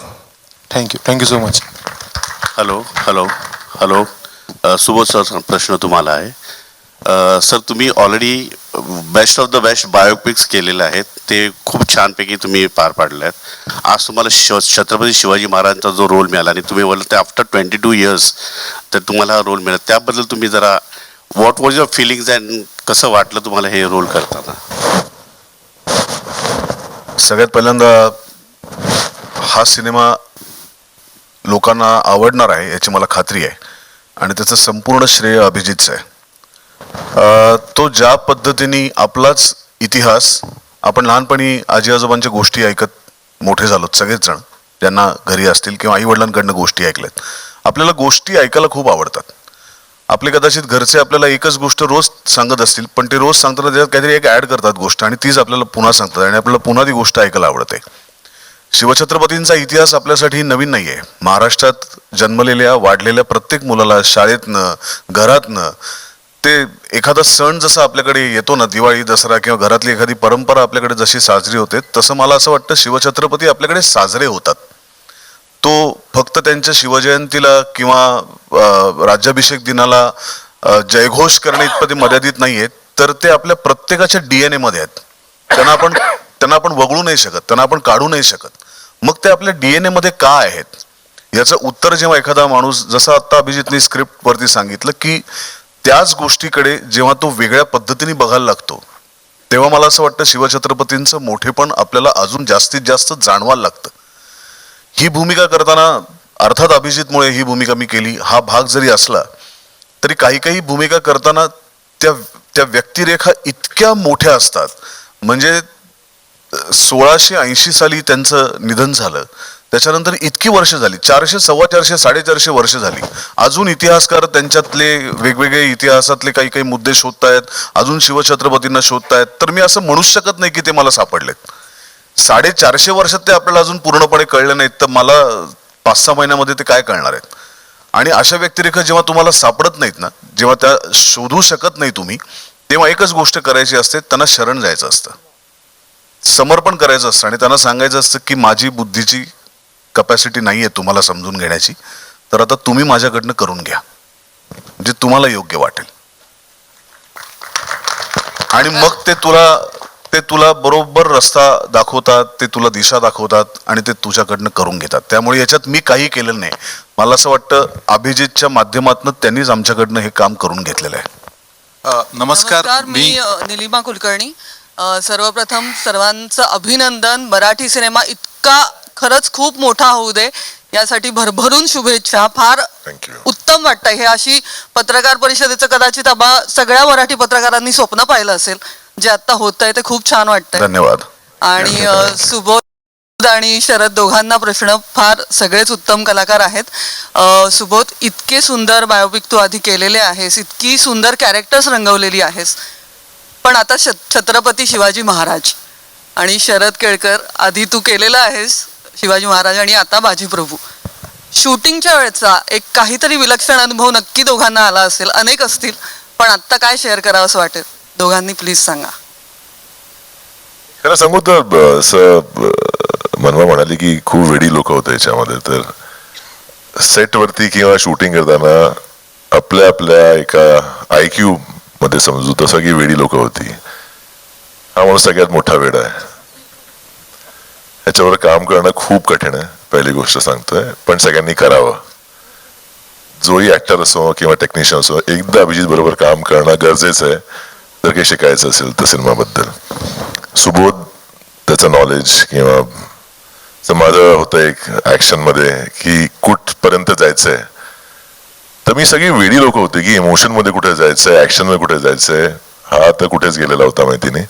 S9: Thank you so much.
S10: Hello. Subodh sir, प्रश्न तुम्हाला आहे. सर तुम्ही already best of the best biopics केलेले आहेत, ते खूप छानपैकी तुम्ही पार पाडले आहेत. आज तुम्हाला छत्रपती शिवाजी महाराजांचा जो रोल मिळाला आणि तुम्ही बोलले ते आफ्टर 22 इयर्स तर तुम्हाला हा रोल मिळाला, त्याबद्दल तुम्ही जरा what was your feelings and कसं वाटलं तुम्हाला हे रोल करताना?
S3: सगळ्यात पहिल्यांदा हा सिनेमा लोकांना आवडणार आहे याची मला खात्री आहे, आणि त्याचं संपूर्ण श्रेय अभिजितचं आहे. तो ज्या पद्धतीने आपलाच इतिहास, आपण लहानपणी आजी आजोबांच्या गोष्टी ऐकत मोठे झालोत सगळेच जण, ज्यांना घरी असतील किंवा आई वडिलांकडनं गोष्टी ऐकल्यात. आपल्याला गोष्टी ऐकायला खूप आवडतात. आपले कदाचित घरचे आपल्याला एकच गोष्ट रोज सांगत असतील, पण ते रोज सांगताना त्याच्यात काहीतरी एक ॲड करतात गोष्ट, आणि तीच आपल्याला पुन्हा सांगतात, आणि आपल्याला पुन्हा ती गोष्ट ऐकायला आवडते. शिवछत्रपतींचा इतिहास आपल्यासाठी नवीन नाही आहे. महाराष्ट्रात जन्मलेल्या वाढलेल्या प्रत्येक मुलाला शाळेतनं, घरातनं, ते एखादा सण जसा आपल्याकडे येतो ना, दिवाळी, दसरा किंवा घरातली एखादी परंपरा आपल्याकडे जशी साजरी होते, तसं मला असं वाटतं शिवछत्रपती आपल्याकडे साजरे होतात. तो फक्त त्यांच्या शिवजयंतीला किंवा राज्याभिषेक दिनाला जयघोष करणे इतपत मर्यादित नाही आहेत, तर ते आपल्या प्रत्येकाच्या DNA मध्ये आहेत. त्यांना आपण वगळू नाही शकत, त्यांना आपण काढू नाही शकत. मग ते आपल्या DNA मध्ये का आहेत याचं उत्तर जेव्हा एखादा माणूस, जसं आता अभिजितने स्क्रिप्ट वरती सांगितलं की त्याच गोष्टीकडे जेव्हा तो वेगळ्या पद्धतीने बघायला लागतो, तेव्हा मला असं वाटतं शिवछत्रपतींचं मोठेपण आपल्याला अजून जास्तीत जास्त जाणवायला लागतं. ही भूमिका करताना अर्थात अभिजितमुळे ही भूमिका मी केली हा भाग जरी असला तरी काही भूमिका करताना त्या व्यक्तिरेखा इतक्या मोठ्या असतात. म्हणजे 1680 साली त्यांचं निधन झालं, त्याच्यानंतर इतकी वर्ष झाली, 400, 450, 450 वर्ष झाली. अजून इतिहासकार त्यांच्यातले वेगवेगळे इतिहासातले काही मुद्दे शोधतायत, अजून शिवछत्रपतींना शोधतायत. तर मी असं म्हणूच शकत नाही की ते मला सापडलेत. 450 वर्षात ते आपल्याला अजून पूर्णपणे कळले नाहीत, तर मला 5-6 महिन्यामध्ये ते काय कळणार आहेत. आणि अशा व्यक्तिरेखा जेव्हा तुम्हाला सापडत नाहीत ना, जेव्हा त्या शोधू शकत नाही तुम्ही, तेव्हा एकच गोष्ट करायची असते, त्यांना शरण जायचं असतं, समर्पण करायचं असतं, आणि त्यांना सांगायचं असतं की माझी बुद्धीची कपॅसिटी नाही आहे तुम्हाला समजून घेण्याची, तर आता तुम्ही माझ्याकडनं करून घ्या जे तुम्हाला योग्य वाटेल, आणि मग ते तुला ते तुला बरोबर रस्ता दाखवतात, ते तुला दिशा दाखवतात आणि ते तुझ्याकडनं करून घेतात. त्यामुळे याच्यात मी काही केलेलं नाही. मला असं वाटतं अभिजितच्या माध्यमातून त्यांनीच आमच्याकडनं हे काम करून घेतलेलं आहे.
S9: नमस्कार
S11: मी निलिमा कुलकर्णी. सर्वप्रथम सर्वांचं अभिनंदन. मराठी सिनेमा इतका खरंच खूप मोठा होऊ दे यासाठी भरभरून शुभेच्छा. फार
S2: थँक्यू.
S11: उत्तम वाटतं. हे अशी पत्रकार परिषदेचं कदाचित सगळ्या मराठी पत्रकारांनी स्वप्न पाहिलं असेल. जे आता होत आहे ते खूप छान वाटतंय.
S3: धन्यवाद.
S11: आणि सुबोध आणि शरद दोघांना प्रश्न. फार सगळेच उत्तम कलाकार आहेत. सुबोध, इतके सुंदर बायोपिक तू आधी केलेले आहेस, इतकी सुंदर कॅरेक्टर्स रंगवलेली आहेस, पण आता छत्रपती शिवाजी महाराज आणि शरद केळकर आधी तू केलेला आहेस शिवाजी महाराज आणि आता बाजीप्रभू. शूटिंगच्या वेळचा एक काहीतरी विलक्षण अनुभव नक्की दोघांना आला असेल, अनेक असतील, पण आत्ता काय शेअर करावं असं वाटेल दोघांनी, प्लीज सांगा.
S2: खरं सांगू तर असं मनवा म्हणाली की खूप वेडी लोक होते याच्यामध्ये. तर सेटवरती किंवा शूटिंग करताना आपल्या आपल्या एका IQ मध्ये समजू तसं की वेडी लोक होती. हा माणूस सगळ्यात मोठा वेडा आहे. याच्यावर काम करणं खूप कठीण आहे, पहिली गोष्ट सांगतोय, पण सगळ्यांनी करावं. जोही ऍक्टर असो किंवा टेक्निशियन असो, एकदा अभिजित बरोबर काम करणं गरजेचं आहे जर काही शिकायचं असेल तर सिनेमाबद्दल. सुबोध त्याचं नॉलेज किंवा माझं होतं एक ऍक्शन मध्ये की कुठपर्यंत जायचंय, तर मी सगळी वेडी लोक होती की इमोशन मध्ये कुठे जायचंय, ऍक्शन मध्ये कुठे जायचंय, हा तर कुठेच गेलेला होता माहिती नाही.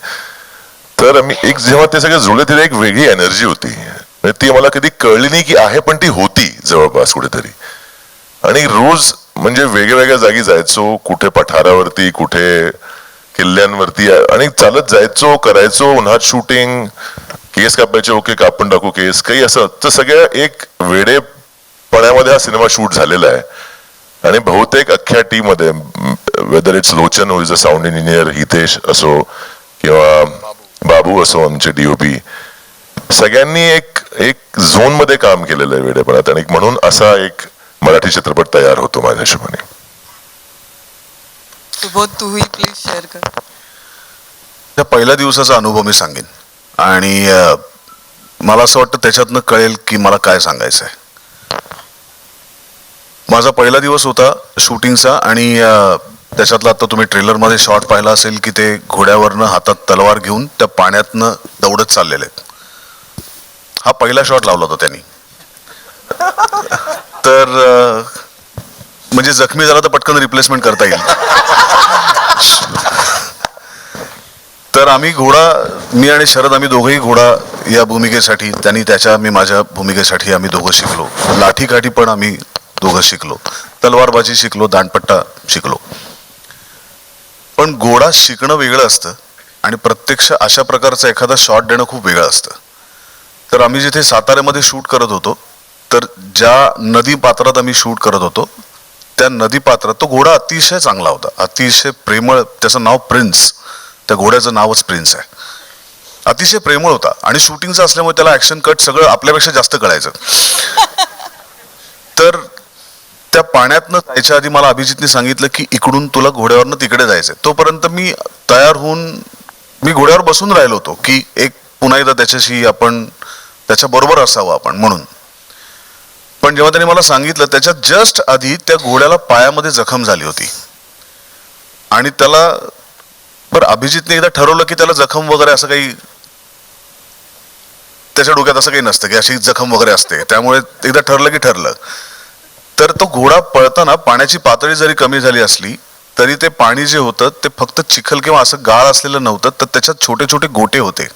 S2: तर मी एक जेव्हा ते सगळे जुळले तिथे एक वेगळी एनर्जी होती. ती मला कधी कळली नाही की आहे, पण ती होती जवळपास कुठेतरी. आणि रोज म्हणजे वेगळ्या जागी जायचो, कुठे पठारावरती, कुठे किल्ल्यांवरती, आणि चालत जायचो, करायचो. उन्हात शूटिंग, केस कापायचे, ओके कापून टाकू केस, काही असं. तर सगळ्या एक वेडेपणामध्ये हा सिनेमा शूट झालेला आहे. आणि बहुतेक अख्ख्या टीम मध्ये, whether it's Lochan who is a sound engineer, Hitesh असो किंवा बाबू असो आमचे DOP, सगळ्यांनी एक झोन मध्ये काम केलेलं आहे वेडेपणात. आणि म्हणून असा एक मराठी चित्रपट तयार होतो माझ्या हिशोबाने.
S11: सुबोध, तूही प्लीज शेअर कर.
S3: त्या पहिल्या दिवसाचा अनुभव मी सांगेन आणि मला असं वाटतं त्याच्यातनं कळेल की मला काय सांगायचं आहे. माझा पहिला दिवस होता शूटिंगचा आणि त्याच्यातला आता तुम्ही ट्रेलरमध्ये शॉट पाहिला असेल की ते घोड्यावरनं हातात तलवार घेऊन त्या पाण्यातनं दौडत चाललेले आहेत. हा पहिला शॉट लावला होता त्यांनी. तर म्हणजे जखमी झाला तर पटकन रिप्लेसमेंट करता येईल. तर मी आणि शरद, आम्ही दोघंही घोडा या भूमिकेसाठी, त्यांनी त्याच्या, मी माझ्या भूमिकेसाठी आम्ही दोघं शिकलो. लाठीकाठी पण आम्ही दोघं शिकलो, तलवारबाजी शिकलो, दांडपट्टा शिकलो. पण घोडा शिकणं वेगळं असतं आणि प्रत्यक्ष अशा प्रकारचा एखादा शॉट देणं खूप वेगळं असतं. तर आम्ही जिथे साताऱ्यामध्ये शूट करत होतो, तर ज्या नदी पात्रात आम्ही शूट करत होतो त्या नदी पात्रात तो घोडा अतिशय चांगला होता, अतिशय प्रेमळ. त्याचं नाव प्रिन्स, त्या घोड्याचं नावच प्रिन्स आहे. अतिशय प्रेमळ होता आणि शूटिंगचं असल्यामुळे त्याला ऍक्शन कट सगळं आपल्यापेक्षा जास्त कळायचं. तर त्या पाण्यातनं जायच्या आधी मला अभिजितने सांगितलं की इकडून तुला घोड्यावरनं तिकडे जायचंय. तोपर्यंत मी तयार होऊन मी घोड्यावर बसून राहिलो होतो की पुन्हा एकदा त्याच्याशी आपण, त्याच्या बरोबर असावं आपण म्हणून. पण जेव्हा त्याने मला सांगितलं, त्याच्या जस्ट आधी त्या घोड्याला पायामध्ये जखम झाली होती आणि त्याला, बरं, अभिजितने एकदा ठरवलं की त्याला जखम वगैरे असं काही, त्याच्या डोक्यात असं काही नसतं की अशी जखम वगैरे असते. त्यामुळे एकदा ठरलं की ठरलं. तर तो घोडा पळताना पाण्याची पातळी जरी कमी झाली असली तरी ते पाणी जे होतं ते फक्त चिखल किंवा असं गाळ असलेलं नव्हतं, तर त्याच्यात छोटे छोटे गोटे होते.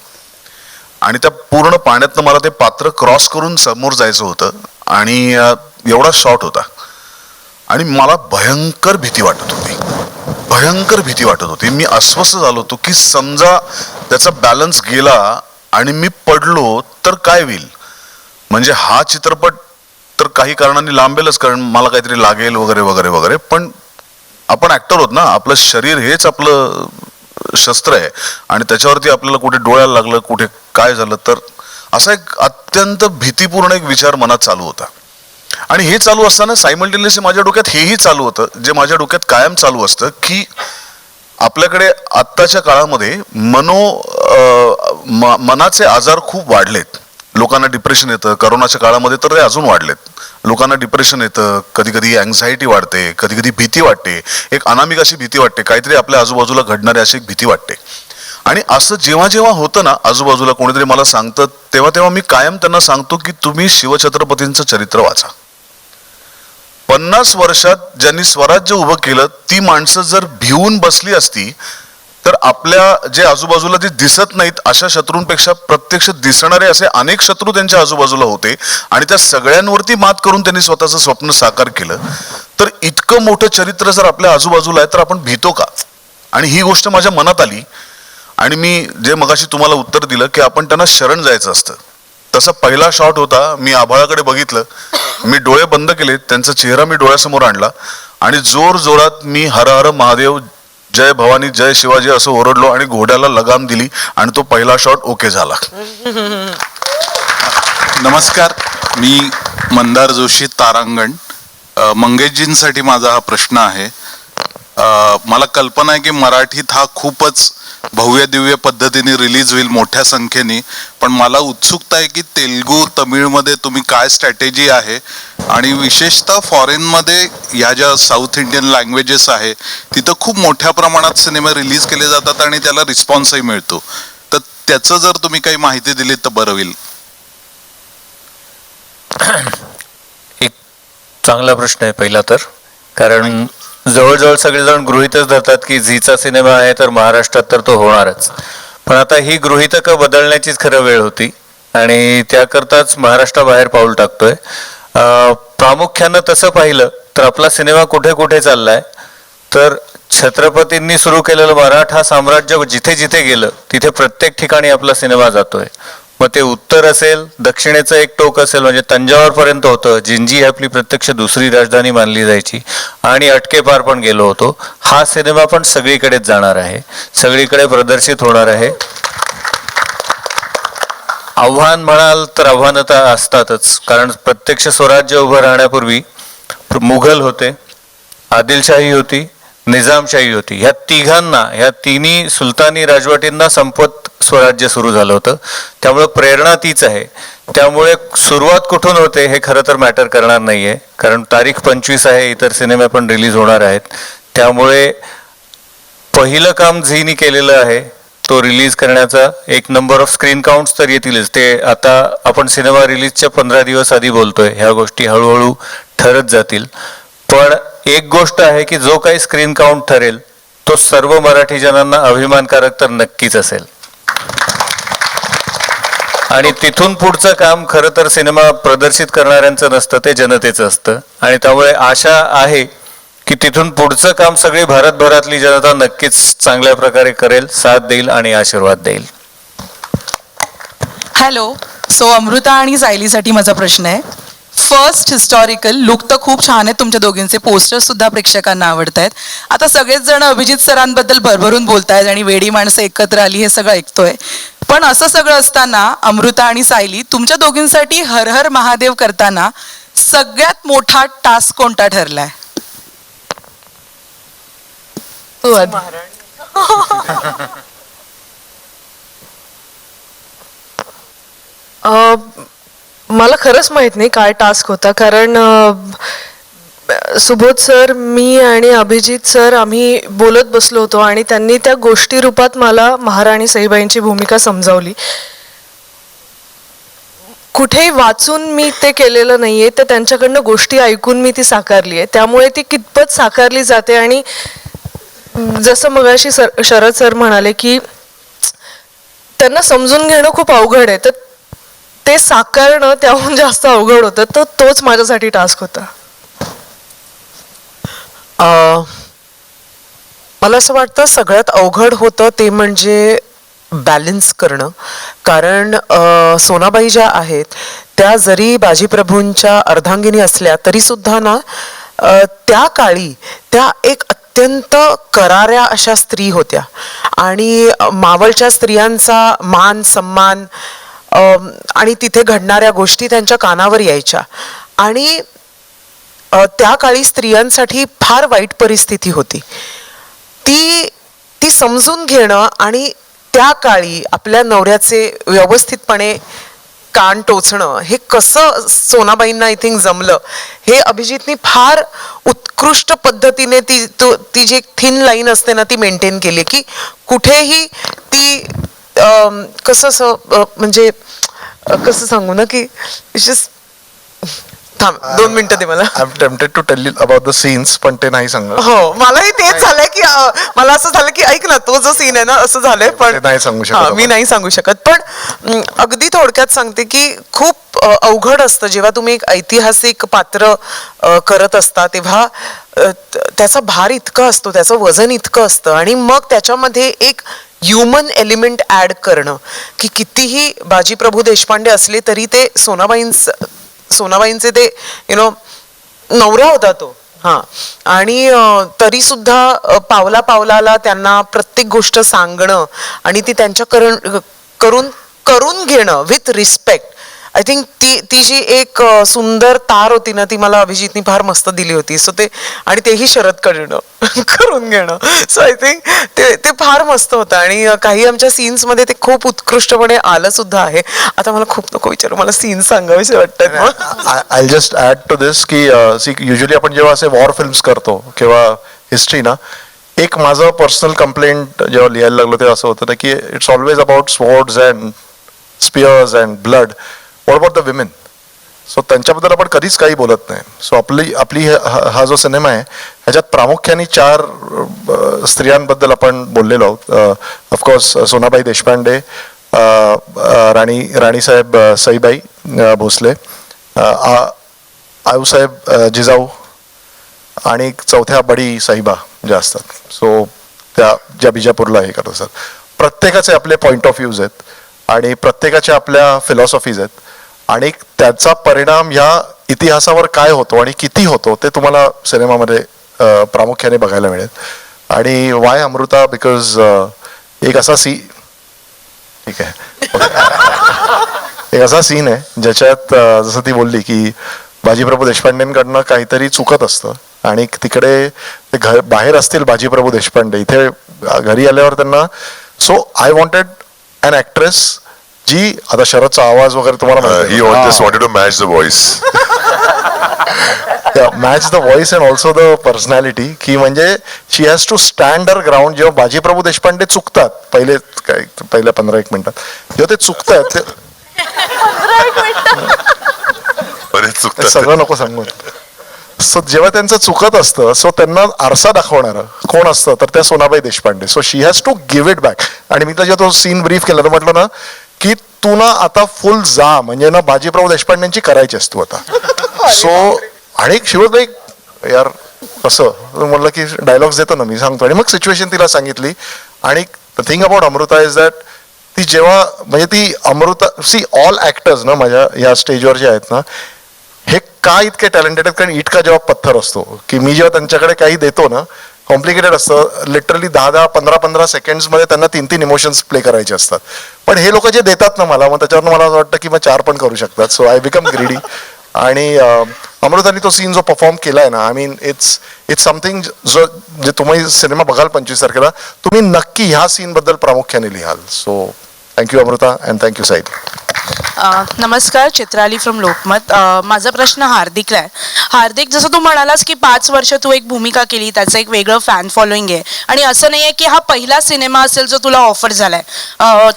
S3: आणि त्या पूर्ण पाण्यातनं मला ते पात्र क्रॉस करून समोर जायचं होतं आणि एवढा शॉट होता. आणि मला भयंकर भीती वाटत होती, भयंकर भीती वाटत होती. मी अस्वस्थ झालो होतो की समजा त्याचा बॅलन्स गेला आणि मी पडलो तर काय होईल. म्हणजे हा चित्रपट तर काही कारणांनी लांबेलच, कारण मला काहीतरी लागेल वगैरे वगैरे वगैरे. पण आपण ऍक्टर होत ना, आपलं शरीर हेच आपलं शस्त्र आहे आणि त्याच्यावरती आपल्याला कुठे डोळ्याला लागलं, कुठे काय झालं, तर असा एक अत्यंत भीतीपूर्ण एक विचार मनात चालू होता. आणि हे चालू असताना सायमल्टेनियसली माझ्या डोक्यात हेही चालू होतं, जे माझ्या डोक्यात कायम चालू असतं, की आपल्याकडे आत्ताच्या काळामध्ये मनाचे आजार खूप वाढलेत. लोकांना डिप्रेशन येतं. करोनाच्या काळामध्ये तर ते अजून वाढलेत. लोकांना डिप्रेशन येतं, कधी कधी अँझायटी वाढते, कधी कधी भीती वाटते, एक अनामिक अशी भीती वाटते, काहीतरी आपल्या आजूबाजूला घडणारी अशी एक भीती वाटते. आणि असं जेव्हा जेव्हा होतं ना, आजूबाजूला कोणीतरी मला सांगतं, तेव्हा तेव्हा मी कायम त्यांना सांगतो की तुम्ही शिवछत्रपतींचं चरित्र वाचा. 50 वर्षात ज्यांनी स्वराज्य उभं केलं ती माणसं जर भिवून बसली असती तर आपल्या जे आजूबाजूला जे दिसत नाहीत अशा शत्रूंपेक्षा प्रत्यक्ष दिसणारे असे अनेक शत्रू त्यांच्या आजूबाजूला होते आणि त्या सगळ्यांवरती मात करून त्यांनी स्वतःचं स्वप्न साकार केलं. तर इतकं मोठं चरित्र जर आपल्या आजूबाजूला आहे तर आपण भीतो का? आणि ही गोष्ट माझ्या मनात आली आणि मी जे मगाशी तुम्हाला उत्तर दिलं की आपण त्यांना शरण जायचं असतं, तसा पहिला शॉट होता. मी आभाळाकडे बघितलं, मी डोळे बंद केले, त्यांचा चेहरा मी डोळ्यासमोर आणला आणि जोर जोरात मी हर हर महादेव, जय भवानी, जय शिवाजी असं ओरडलो आणि घोड्याला लगाम दिली आणि तो पहिला शॉट ओके झाला.
S12: नमस्कार, मी मंदार जोशी, तारांगण. मंगेशजींसाठी माझा हा प्रश्न आहे. मला कल्पना आहे की मराठीत हा खूपच भव्य दिव्य पद्धतीने रिलीज होईल मोठ्या संख्येने, पण मला उत्सुकता आहे की तेलुगू, तमिळमध्ये तुम्ही काय स्ट्रॅटेजी आहे आणि विशेषतः फॉरेनमध्ये ह्या ज्या साऊथ इंडियन लँग्वेजेस आहे तिथं खूप मोठ्या प्रमाणात सिनेमे रिलीज केले जातात आणि त्याला रिस्पॉन्सही मिळतो. तर त्याचं जर तुम्ही काही माहिती दिली तर बरं होईल.
S13: एक चांगला प्रश्न आहे पहिला तर, कारण जवळजवळ सगळेजण गृहीतच धरतात की झीचा सिनेमा आहे तर महाराष्ट्रात तर तो होणारच. पण आता ही गृहीतकं बदलण्याचीच खरं वेळ होती आणि त्याकरताच महाराष्ट्राबाहेर पाऊल टाकतोय. प्रामुख्यानं तसं पाहिलं तर आपला सिनेमा कुठे कुठे चाललाय तर छत्रपतींनी सुरू केलेलं मराठा साम्राज्य जिथे जिथे गेलं तिथे प्रत्येक ठिकाणी आपला सिनेमा जातोय. मग ते उत्तर असेल, दक्षिणेचं एक टोक असेल, म्हणजे तंजावर पर्यंत होतं. जिंजी ही आपली प्रत्यक्ष दुसरी राजधानी मानली जायची आणि अटकेपार पण गेलो होतो. हा सिनेमा पण सगळीकडेच जाणार आहे, सगळीकडे प्रदर्शित होणार आहे. आव्हान म्हणाल तर आव्हानं तर असतातच, कारण प्रत्यक्ष स्वराज्य उभं राहण्यापूर्वी मुघल होते, आदिलशाही होती, निजामशाही होती. ह्या तिघांना, ह्या तिन्ही सुलतानी राजवटींना संपवत स्वराज्य सुरू झालं होतं. त्यामुळे प्रेरणा तीच आहे. त्यामुळे सुरुवात कुठून होते हे खरं तर मॅटर करणार नाहीये, कारण तारीख 25 आहे, इतर सिनेमे पण रिलीज होणार आहेत. त्यामुळे पहिलं काम झीनी केलेलं आहे तो रिलीज करण्याचा. एक नंबर ऑफ स्क्रीन काउंट्स तर येतीलच. ते आता आपण सिनेमा रिलीजच्या 15 दिवस आधी बोलतोय, ह्या गोष्टी हळूहळू ठरत जातील. पण एक गोष्ट आहे की जो काही स्क्रीन काउंट ठरेल तो सर्व मराठी जनांना अभिमानकारक तर नक्कीच असेल. आणि तिथून पुढचं काम खरं तर सिनेमा प्रदर्शित करणाऱ्यांचं नसतं, ते जनतेचं असतं. आणि त्यामुळे आशा आहे की तिथून पुढचं काम सगळी भारतभरातली जनता नक्कीच चांगल्या प्रकारे करेल, साथ देईल आणि आशीर्वाद देईल.
S11: हॅलो, सो अमृता आणि सायलीसाठी माझा प्रश्न आहे. फर्स्ट हिस्टॉरिकल लुक तर खूप छान आहे, तुमच्या दोघींचे पोस्टर्स सुद्धा प्रेक्षकांना आवडत आहेत. आता सगळेच जण अभिजित सरांबद्दल भरभरून बोलतायत आणि वेडी माणसं एकत्र आली हे सगळं ऐकतोय. पण असं सगळं असताना अमृता आणि सायली, तुमच्या दोघींसाठी हर हर महादेव करताना सगळ्यात मोठा टास्क कोणता ठरलाय?
S6: मला खरंच माहित नाही काय टास्क होता, कारण सुबोध सर, मी आणि अभिजित सर आम्ही बोलत बसलो होतो आणि त्यांनी त्या गोष्टी रूपात मला महाराणी सईबाईंची भूमिका समजावली. कुठेही वाचून मी ते केलेलं नाहीये, तर त्यांच्याकडनं गोष्टी ऐकून मी ती साकारली आहे. त्यामुळे ती कितपत साकारली जाते आणि जसं मगाशी शरद सर म्हणाले की त्यांना समजून घेणं खूप अवघड आहे, तर ते साकारणं त्याहून जास्त अवघड होतं. तर तोच माझ्यासाठी टास्क होता.
S4: मला असं वाटतं सगळ्यात अवघड होतं ते म्हणजे बॅलन्स करणं. कारण सोनाबाई ज्या आहेत त्या जरी बाजीप्रभूंच्या अर्धांगिनी असल्या तरी सुद्धा ना त्या काळी त्या एक अत्यंत कराऱ्या अशा स्त्री होत्या आणि मावळच्या स्त्रियांचा मान सन्मान आणि तिथे घडणाऱ्या गोष्टी त्यांच्या कानावर यायच्या. आणि त्या काळी स्त्रियांसाठी फार वाईट परिस्थिती होती. ती समजून घेणं आणि त्या काळी आपल्या नवऱ्याचे व्यवस्थितपणे कान टोचणं हे कसं सोनाबाईंना आय थिंक जमलं हे अभिजितनी फार उत्कृष्ट पद्धतीने ती जी एक थिन लाईन असते ना ती मेंटेन केली की कुठेही ती कसं असं म्हणजे कसं सांगू ना की थांब 2 मिनिटं दे मला.
S5: I am tempted to tell you about the scenes, पण ते नाही सांगत.
S4: हो मलाही तेच झालंय की मला असं झालं की ऐक ना तो जो सीन आहे ना असं झालंय पण
S5: ते नाही सांगू शकत
S4: हा,
S5: आपण.
S4: मी नाही सांगू शकत पण अगदी थोडक्यात सांगते की खूप अवघड असतं जेव्हा तुम्ही एक ऐतिहासिक पात्र करत असता तेव्हा त्याचा भार इतका असतो, त्याचं वजन इतकं असतं आणि मग त्याच्यामध्ये एक ह्युमन एलिमेंट ऍड करणं की कितीही बाजीप्रभू देशपांडे असले तरी ते सोनाबाईंचे ते नवरा होता तो. हा आणि तरी सुद्धा पावला पावलाला त्यांना प्रत्येक गोष्ट सांगणं आणि ती त्यांच्या करून घेणं विथ रिस्पेक्ट. आय थिंक ती जी एक सुंदर तार होती ना ती मला अभिजितनी फार मस्त दिली होती. सो ते आणि तेही शरद करून घेणं. सो आय थिंक ते फार मस्त होतं आणि काही आमच्या सीन्स मध्ये ते खूप उत्कृष्टपणे आलं सुद्धा आहे. आता मला खूप नको विचारू, मला सीन्स सांगावेसे वाटतात.
S5: आय जस्ट ऍड टू दिस की युजली आपण जेव्हा असे वॉर फिल्म्स करतो किंवा हिस्ट्री ना, एक माझं पर्सनल कंप्लेंट जेव्हा लिहायला लागलो तेव्हा असं होतं ना की it's always about swords and spears and blood. What about the women? So त्यांच्याबद्दल आपण कधीच काही बोलत नाही. सो आपली हा जो सिनेमा आहे ह्याच्यात प्रामुख्याने 4 स्त्रियांबद्दल आपण बोललेलो आहोत. ऑफकोर्स सोनाबाई देशपांडे, राणीसाहेब सईबाई भोसले, आऊसाहेब जिजाऊ आणि चौथ्या बडी साहिबा ज्या असतात. सो त्या ज्या बिजापूरला हे करत असतात. प्रत्येकाचे आपले पॉइंट ऑफ व्ह्यूज आहेत आणि प्रत्येकाच्या आपल्या फिलॉसॉफीज आहेत आणि त्याचा परिणाम ह्या इतिहासावर काय होतो आणि किती होतो ते तुम्हाला सिनेमामध्ये प्रामुख्याने बघायला मिळेल. आणि वाय अमृता? बिकॉज एक असा ठीक आहे एक असा सीन आहे ज्याच्यात जसं ती बोलली की बाजीप्रभू देशपांडेंकडनं काहीतरी चुकत असतं आणि तिकडे ते बाहेर असतील बाजीप्रभू देशपांडे, इथे घरी आल्यावर त्यांना so I wanted an actress जी आता शरदचा आवाज वगैरे तुम्हाला
S2: He just wanted to match the voice.
S5: Match the voice and also the personality की म्हणजे she has to stand her ground. जेव्हा बाजीप्रभू देशपांडे चुकतात पहिल्या 15-1 मिनिटात जेव्हा ते चुकतात ते सगळं नको सांगू. सो जेव्हा त्यांचं चुकत असतं सो त्यांना आरसा दाखवणारं कोण असतं तर त्या Sonabai Deshpande. So she has to give it back. आणि मी जेव्हा तो सीन ब्रीफ केला तर म्हटलं ना की तू ना आता फुल जा म्हणजे ना बाजीप्रभू देशपांडेंची करायची असतो आता. सो आणि शिवत यार कसं म्हटलं की डायलॉग्स देतो ना मी सांगतो आणि मग सिच्युएशन तिला सांगितली. आणि the thing about Amruta is that ती जेव्हा म्हणजे ती अमृता ऑल ऍक्टर्स ना माझ्या या स्टेजवर जे आहेत ना हे का इतके टॅलेंटेड आहेत कारण इतका जेव्हा पत्थर असतो की मी जेव्हा त्यांच्याकडे काही देतो ना कॉम्प्लिकेटेड असतं. लिटरली 10-10, 15-15 सेकंड्समध्ये त्यांना 3-3 इमोशन्स प्ले करायचे असतात. पण हे लोक जे देतात ना मला मग त्याच्यावर मला असं वाटतं की मग 4 पण करू शकतात. So I become greedy. आणि अमृतानी तो सीन जो परफॉर्म केलाय ना आय मीन इट्स समथिंग जो जे तुम्ही सिनेमा बघाल 25 तारखेला तुम्ही नक्की ह्या सीन बद्दल प्रामुख्याने लिहाल. So thank you Amruta and thank you Sayeed.
S14: नमस्कार, चित्राली फ्रॉम लोकमत. माझा प्रश्न हार्दिकला आहे. हार्दिक, जसं तू म्हणालास की 5 वर्ष तू एक भूमिका केली, त्याचं एक वेगळं फॅन फॉलोईंग आहे आणि असं नाही आहे की हा पहिला सिनेमा असेल जो तुला ऑफर झालाय.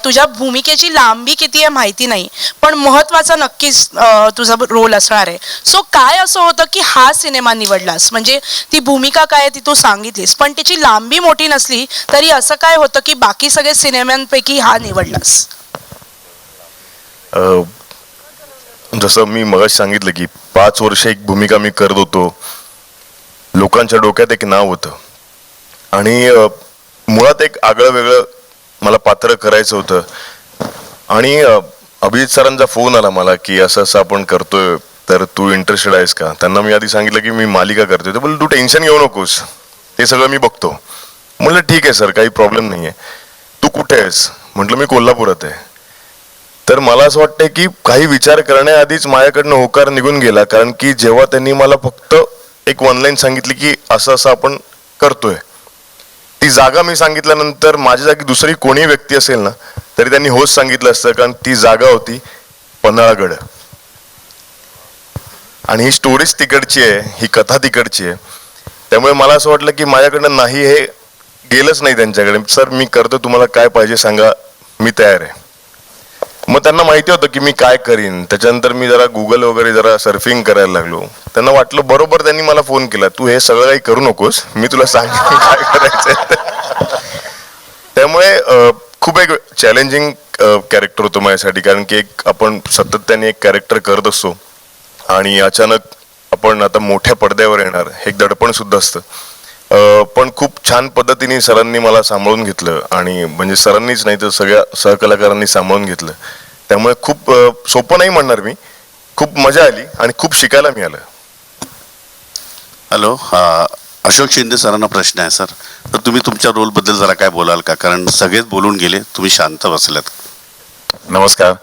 S14: तुझ्या भूमिकेची लांबी किती आहे माहिती नाही पण महत्त्वाचा नक्कीच तुझा रोल असणार आहे. सो काय असं होतं की हा सिनेमा निवडलास? म्हणजे ती भूमिका काय ती तू सांगितलीस पण तिची लांबी मोठी नसली तरी असं काय होतं की बाकी सगळे सिनेमांपैकी हा निवडलास?
S7: जसं मी मगाशी सांगितलं की 5 वर्ष एक भूमिका मी करत होतो. लोकांच्या डोक्यात एक नाव होतं आणि मुळात एक आगळं वेगळं मला पात्र करायचं होतं. आणि अभिजित सरांचा फोन आला मला की असं असं आपण करतोय तर तू इंटरेस्टेड आहेस का? त्यांना मी आधी सांगितलं की मी मालिका करतोय. ते बोल तू टेन्शन घेऊ नकोस, ते सगळं मी बघतो. म्हटलं ठीक आहे सर, काही प्रॉब्लेम नाही आहे. तू कुठे आहेस? म्हटलं मी कोल्हापुरात आहे. तर मला असं वाटतं की काही विचार करण्याआधीच माझ्याकडनं होकार निघून गेला. कारण की जेव्हा त्यांनी मला फक्त एक 1 लाईन सांगितली की असं असं आपण करतोय ती जागा मी सांगितल्यानंतर माझ्या जागी दुसरी कोणी व्यक्ती असेल ना तरी त्यांनी होच सांगितलं असतं, कारण ती जागा होती पन्हाळगड. आणि ही स्टोरीज तिकडची आहे, ही कथा तिकडची आहे. त्यामुळे मला असं वाटलं की माझ्याकडनं नाही हे गेलंच नाही त्यांच्याकडे. सर मी करतो, तुम्हाला काय पाहिजे सांगा, मी तयार आहे. मग त्यांना माहिती होतं की मी काय करीन. त्याच्यानंतर मी जरा गुगल वगैरे जरा सर्फिंग करायला लागलो. त्यांना वाटलं बरोबर, त्यांनी मला फोन केला, तू हे सगळं काही करू नकोस, मी तुला सांगेन काय करायचंय. त्यामुळे खूप एक चॅलेंजिंग कॅरेक्टर होतं माझ्यासाठी, कारण की एक आपण सातत्याने एक कॅरेक्टर करत असतो आणि अचानक आपण आता मोठ्या पडद्यावर येणार, हे एक दडपण सुद्धा असतं. पण खूप छान पद्धतीने सरांनी मला सांभाळून घेतलं, आणि म्हणजे सरांनीच नाही तर सगळ्या सहकलाकारांनी सांभाळून घेतलं. त्यामुळे खूप सोपं नाही म्हणणार मी, खूप मजा आली आणि खूप शिकायला मिळालं.
S10: हॅलो, अशोक शिंदे सरांना प्रश्न आहे सर. तर तुम्ही तुमच्या रोलबद्दल जरा काय बोलाल का? कारण सगळेच बोलून गेले, तुम्ही शांत बसलात.
S15: नमस्कार.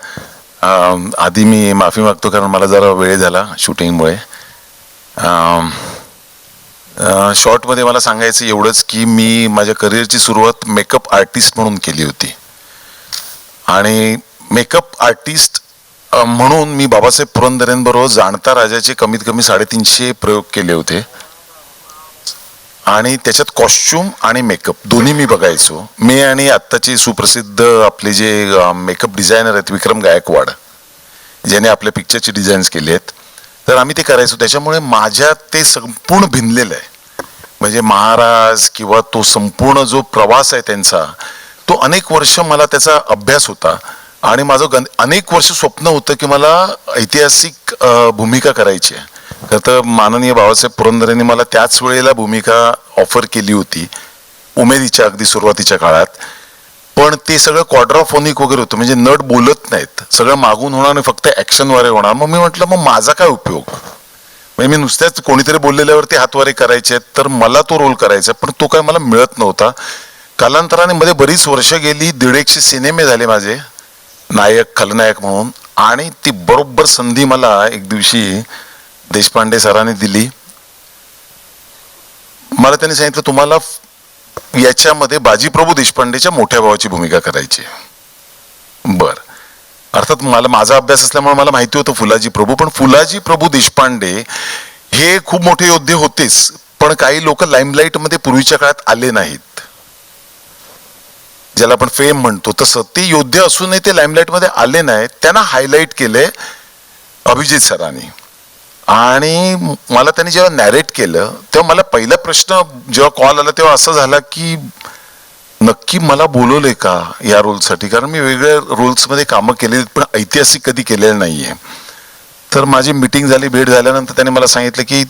S15: आधी मी माफी मागतो कारण मला जरा वेळ झाला शूटिंगमुळे. शॉर्टमध्ये मला सांगायचं एवढंच की मी माझ्या करिअरची सुरुवात मेकअप आर्टिस्ट म्हणून केली होती, आणि मेकअप आर्टिस्ट म्हणून मी बाबासाहेब पुरंदरेंबरोबर जाणता राजाचे कमीत कमी 350 प्रयोग केले होते, आणि त्याच्यात कॉस्ट्युम आणि मेकअप दोन्ही मी बघायचो. मी आणि आत्ताचे सुप्रसिद्ध आपले जे मेकअप डिझायनर आहेत विक्रम गायकवाड, ज्याने आपल्या पिक्चरचे डिझाईन्स केले आहेत, तर आम्ही ते करायचो. त्याच्यामुळे माझ्या ते संपूर्ण भिनलेलं आहे. म्हणजे महाराज किंवा तो संपूर्ण जो प्रवास आहे त्यांचा, तो अनेक वर्ष मला त्याचा अभ्यास होता. आणि माझं अनेक वर्ष स्वप्न होतं की मला ऐतिहासिक भूमिका करायची आहे. खरं तर माननीय बाबासाहेब पुरंदरेंनी मला त्याच वेळेला भूमिका ऑफर केली होती, उमेदीच्या अगदी सुरुवातीच्या काळात. पण ते सगळं क्वाड्राफोनिक वगैरे होतं, म्हणजे नट बोलत नाहीत, सगळं मागून होणार आणि फक्त ॲक्शनवारे होणार. मग मी म्हटलं मग माझा काय उपयोग, म्हणजे मी नुसत्याच कोणीतरी बोललेल्यावरती हातवारे करायचे आहेत, तर मला तो रोल करायचा, पण तो काय मला मिळत नव्हता. कालांतराने मध्ये बरीच वर्ष गेली, 150 सिनेमे झाले माझे नायक खलनायक म्हणून, आणि ती बरोबर संधी मला एक दिवशी देशपांडे सरांनी दिली. मला त्यांनी सांगितलं तुम्हाला याच्यामध्ये बाजीप्रभू देशपांडेच्या मोठ्या भावाची भूमिका करायची. बर, अर्थात मला माझा अभ्यास असल्यामुळे मला माहिती होतं फुलाजी प्रभू, पण फुलाजी प्रभू देशपांडे हे खूप मोठे योद्धे होतेच, पण काही लोक लाईमलाईट मध्ये पूर्वीच्या काळात आले नाहीत, ज्याला आपण फेम म्हणतो तसं. ते योद्धे असूनही ते लाईमलाईट मध्ये आले नाहीत, त्यांना हायलाईट केले अभिजित सरांनी. आणि मला त्यांनी जेव्हा नॅरेट केलं तेव्हा मला पहिला प्रश्न जेव्हा कॉल आला तेव्हा असं झाला की नक्की मला बोलवलंय का या रोलसाठी, कारण मी वेगळ्या रोल्समध्ये कामं केली पण ऐतिहासिक कधी केलेलं नाहीये. तर माझी मीटिंग झाली, भेट झाल्यानंतर त्याने मला सांगितलं की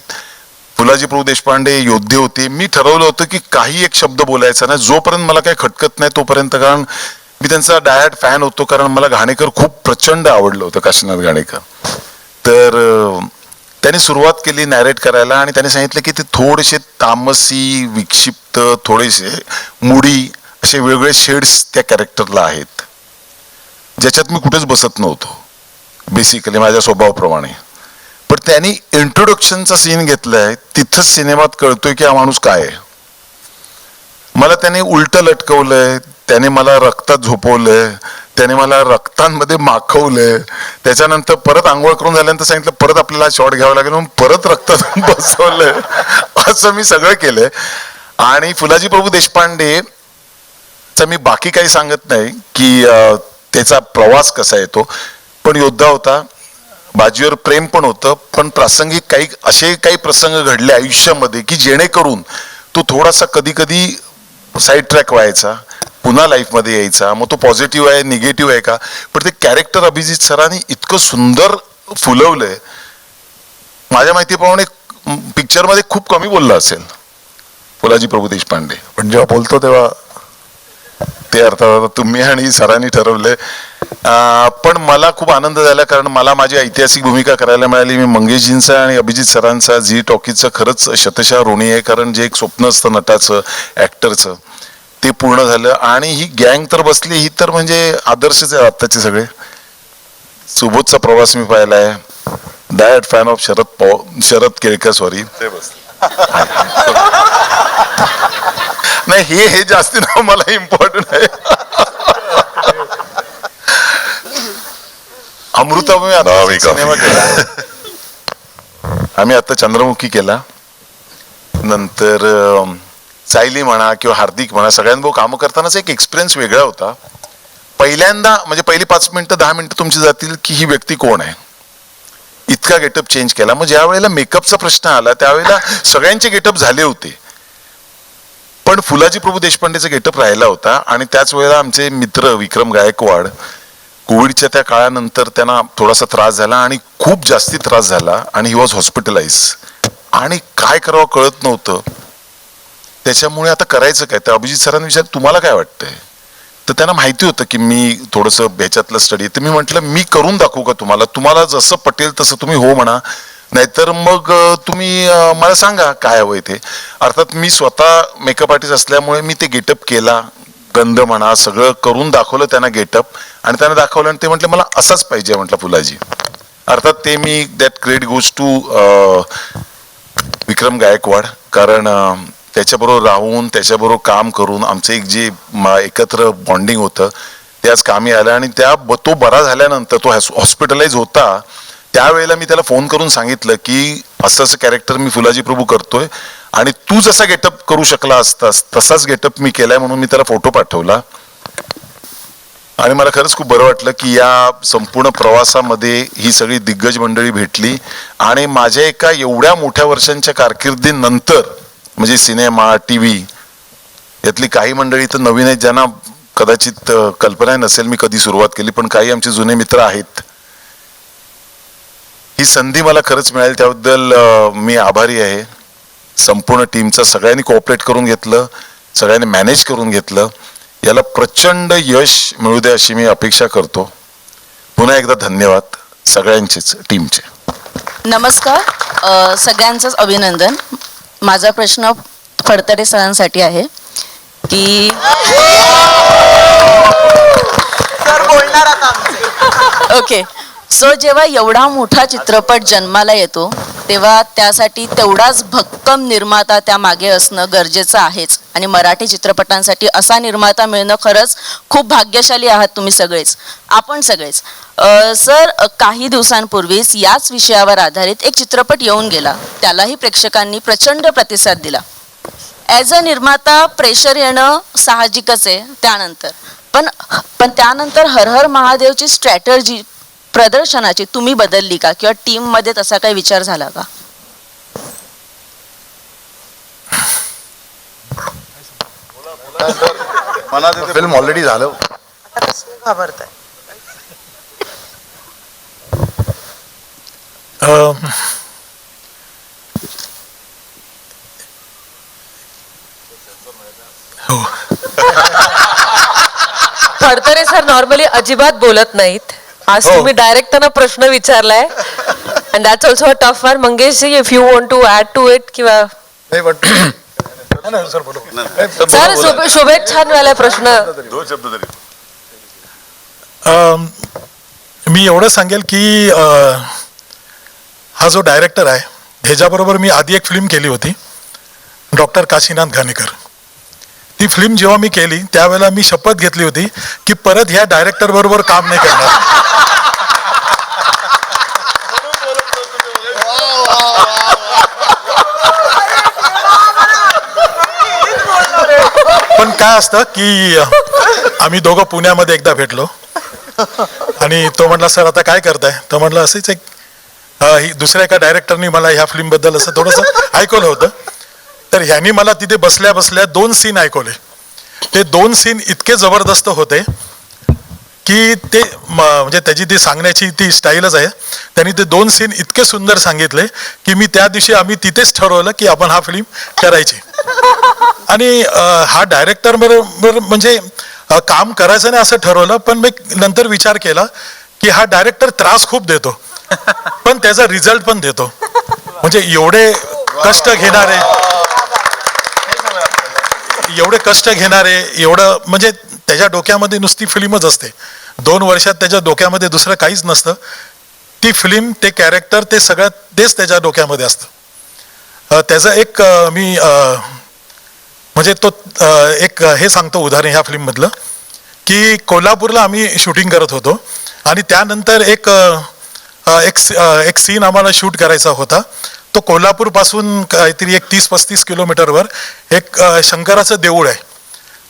S15: फुलाजी प्रभू देशपांडे योद्धे होते. मी ठरवलं होतं की काही एक शब्द बोलायचा नाही जोपर्यंत मला काही खटकत नाही तोपर्यंत, कारण मी त्यांचा डायहार्ड फॅन होतो, कारण मला घाणेकर खूप प्रचंड आवडलं होतं, काशीनाथ घाणेकर. तर त्यांनी सुरुवात केली नॅरेट करायला, आणि त्यांनी सांगितलं की ते थोडेसे तामसी, विक्षिप्त, थोडेसे मुडी असे वेगवेगळे शेड्स त्या कॅरेक्टरला आहेत, ज्याच्यात मी कुठेच बसत नव्हतो बेसिकली माझ्या स्वभावाप्रमाणे. पण त्यांनी इंट्रोडक्शनचा सीन घेतलाय, तिथंच सिनेमात कळतोय की हा माणूस काय आहे. मला त्याने उलट लटकवलंय, त्याने मला रक्तात झोपवलंय, त्याने मला रक्तांमध्ये माखवलंय, त्याच्यानंतर परत आंघोळ करून झाल्यानंतर सांगितलं परत आपल्याला शॉट घ्यावा लागेल, म्हणून परत रक्तात बसवलंय. असं मी सगळं केलंय. आणि फुलाजी प्रभू देशपांडे मी बाकी काही सांगत नाही की त्याचा प्रवास कसा येतो, पण योद्धा होता, बाजीवर प्रेम पण होतं, पण प्रासंगिक काही असे काही प्रसंग घडले आयुष्यामध्ये की जेणेकरून तो थोडासा कधी कधी साईड ट्रॅक व्हायचा, पुन्हा लाईफमध्ये यायचा. मग तो पॉझिटिव्ह आहे निगेटिव्ह आहे का, पण ते कॅरेक्टर अभिजित सरांनी इतकं सुंदर फुलवलंय. माझ्या माहितीप्रमाणे पिक्चरमध्ये खूप कमी बोलला असेल फुलाजी प्रभू देशपांडे,
S5: पण जेव्हा बोलतो तेव्हा
S15: ते अर्थात तुम्ही आणि सरांनी ठरवले. पण मला खूप आनंद झाला, कारण मला माझी ऐतिहासिक भूमिका करायला मिळाली. मी मंगेशजींचा आणि अभिजित सरांचा झी टॉकीजचं खरंच शतशः ऋणी आहे, कारण जे एक स्वप्न असतं नटाचं ॲक्टरचं ते पूर्ण झालं. आणि ही गँग तर बसली, ही तर म्हणजे आदर्शच आहे आत्ताचे सगळे. सुबोधचा प्रवास मी पाहिला आहे, diet fan of Sharad Kelkar, sorry, नाही हे जास्ती नाव मला इम्पॉर्टंट आहे. अमृता मी आता
S2: नाव ही
S15: सिनेमा
S2: काफी.
S15: केला. आम्ही आता चंद्रमुखी केला, नंतर सायली म्हणा किंवा हार्दिक म्हणा, सगळ्यांबरोबर कामं करतानाच एक एक्सपिरियन्स वेगळा होता. पहिल्यांदा म्हणजे पहिली 5 मिनिटं 10 मिनिटं तुमची जातील की ही व्यक्ती कोण आहे, इतका गेटअप चेंज केला. मग ज्या वेळेला मेकअपचा प्रश्न आला त्यावेळेला सगळ्यांचे गेटअप झाले होते, पण फुलाजी प्रभू देशपांडेचा गेटअप राहिला होता. आणि त्याच वेळेला आमचे मित्र विक्रम गायकवाड, कोविडच्या त्या काळानंतर त्यांना थोडासा त्रास झाला आणि खूप जास्ती त्रास झाला आणि ही वॉज हॉस्पिटलाइज आणि काय करावं कळत नव्हतं. त्याच्यामुळे आता करायचं काय, तर अभिजित सरांनी विचार तुम्हाला काय वाटतंय, तर त्यांना माहिती होतं की मी थोडंसं ह्याच्यातलं स्टडी, तर मी म्हटलं मी करून दाखवू का तुम्हाला, तुम्हाला जसं पटेल तसं तुम्ही हो म्हणा, नाहीतर मग तुम्ही मला सांगा काय हवंय ते. अर्थात मी स्वतः मेकअप आर्टिस्ट असल्यामुळे मी ते गेटअप केला, गंध म्हणा सगळं करून दाखवलं त्यांना गेटअप, आणि त्यांना दाखवलं आणि ते म्हटलं मला असाच पाहिजे म्हटलं फुलाजी. अर्थात ते me that credit goes to विक्रम गायकवाड, कारण त्याच्याबरोबर राहून त्याच्याबरोबर काम करून आमचं एक जे एकत्र बॉन्डिंग होतं ते आज कामी आलं. आणि तो बरा झाल्यानंतर तो हॉस्पिटलाइज होता त्यावेळेला मी त्याला फोन करून सांगितलं की असं असं कॅरेक्टर मी फुलाजी प्रभू करतोय आणि तू जसा गेटअप करू शकला असतास तसाच गेटअप मी केलाय, म्हणून मी त्याला फोटो पाठवला. आणि मला खरंच खूप बरं वाटलं की या संपूर्ण प्रवासामध्ये ही सगळी दिग्गज मंडळी भेटली आणि माझ्या एका एवढ्या मोठ्या वर्षांच्या कारकिर्दीनंतर म्हणजे सिनेमा TV यातली काही मंडळी तर नवीन आहेत ज्यांना कदाचित कल्पना नसेल मी कधी सुरुवात केली, पण काही आमचे जुने मित्र आहेत. ही संधी मला खरंच मिळाली त्याबद्दल मी आभारी आहे. संपूर्ण टीमचा सगळ्यांनी कोऑपरेट करून घेतलं, सगळ्यांनी मॅनेज करून घेतलं. याला प्रचंड यश मिळू दे अशी मी अपेक्षा करतो. पुन्हा एकदा धन्यवाद सगळ्यांचेच टीमचे.
S14: नमस्कार, सगळ्यांचंच अभिनंदन. माझा प्रश्न फडतरे सरांसाठी आहे की
S4: सर बोलणार आता आमचे.
S14: ओके, सो जेव्हा एवढा मोठा चित्रपट जन्माला येतो तेव्हा त्यासाठी तेवढाच भक्कम निर्माता त्या मागे असणं गरजेचं आहेच. आणि मराठी चित्रपटांसाठी असा निर्माता मिळणं खरंच खूप भाग्यशाली आहात तुम्ही सगळेच, आपण सगळेच. सर, काही दिवसांपूर्वीच याच विषयावर आधारित एक चित्रपट येऊन गेला, त्यालाही प्रेक्षकांनी प्रचंड प्रतिसाद दिला. ॲज अ निर्माता प्रेशर येणं साहजिकच आहे त्यानंतर, पण त्यानंतर हर हर महादेवची स्ट्रॅटर्जी प्रदर्शनाची तुम्ही बदलली का, किंवा टीम मध्ये तसा काही विचार झाला का?
S5: फिल्म ऑलरेडी झालं.
S4: घाबरताय.
S1: फडतरे सर नॉर्मली अजिबात बोलत नाहीत, आज तुम्ही डायरेक्ट त्यांना प्रश्न विचारलाय and that's also a tough one. Mangesh ji, if you want to add to it किंवा सर शुभेच्छांवाला प्रश्न.
S2: 2 शब्द तरी.
S16: मी एवढं सांगेल की हा जो डायरेक्टर आहे ह्याच्याबरोबर मी आधी एक फिल्म केली होती, डॉक्टर काशीनाथ घाणेकर. ती फिल्म जेव्हा मी केली त्यावेळेला मी शपथ घेतली होती की परत ह्या डायरेक्टर बरोबर काम नाही करणार. पण काय असतं की आम्ही दोघं पुण्यामध्ये एकदा भेटलो आणि तो म्हटला सर आता काय करताय, तो म्हटलं असंच एक दुसऱ्या एका डायरेक्टरनी मला ह्या फिल्म बद्दल असं थोडंसं ऐकवलं होतं. तर ह्यांनी मला तिथे बसल्या बसल्या 2 सीन ऐकवले. ते 2 सीन इतके जबरदस्त होते की ते म्हणजे त्याची ती सांगण्याची ती स्टाईलच आहे. त्यांनी ते 2 सीन इतके सुंदर सांगितले की मी त्या दिवशी आम्ही तिथेच ठरवलं की आपण हा फिल्म करायची. आणि हा डायरेक्टर बरोबर म्हणजे काम करायचं नाही असं ठरवलं, पण मी नंतर विचार केला की हा डायरेक्टर त्रास खूप देतो पण त्याचा रिझल्ट पण देतो. म्हणजे एवढे कष्ट घेणारे एवढं म्हणजे त्याच्या डोक्यामध्ये नुसती फिल्मच असते. 2 वर्षात त्याच्या डोक्यामध्ये दुसरं काहीच नसतं. ती फिल्म, ते कॅरेक्टर, ते सगळं तेच त्याच्या डोक्यामध्ये असतं. त्याचा एक मी म्हणजे तो एक हे सांगतो उदाहरण ह्या फिल्ममधलं, की कोल्हापूरला आम्ही शूटिंग करत होतो आणि त्यानंतर एक सीन आम्हाला शूट करायचा होता. तो कोल्हापूरपासून काहीतरी एक 30-35 किलोमीटरवर एक शंकराचं देऊळ आहे.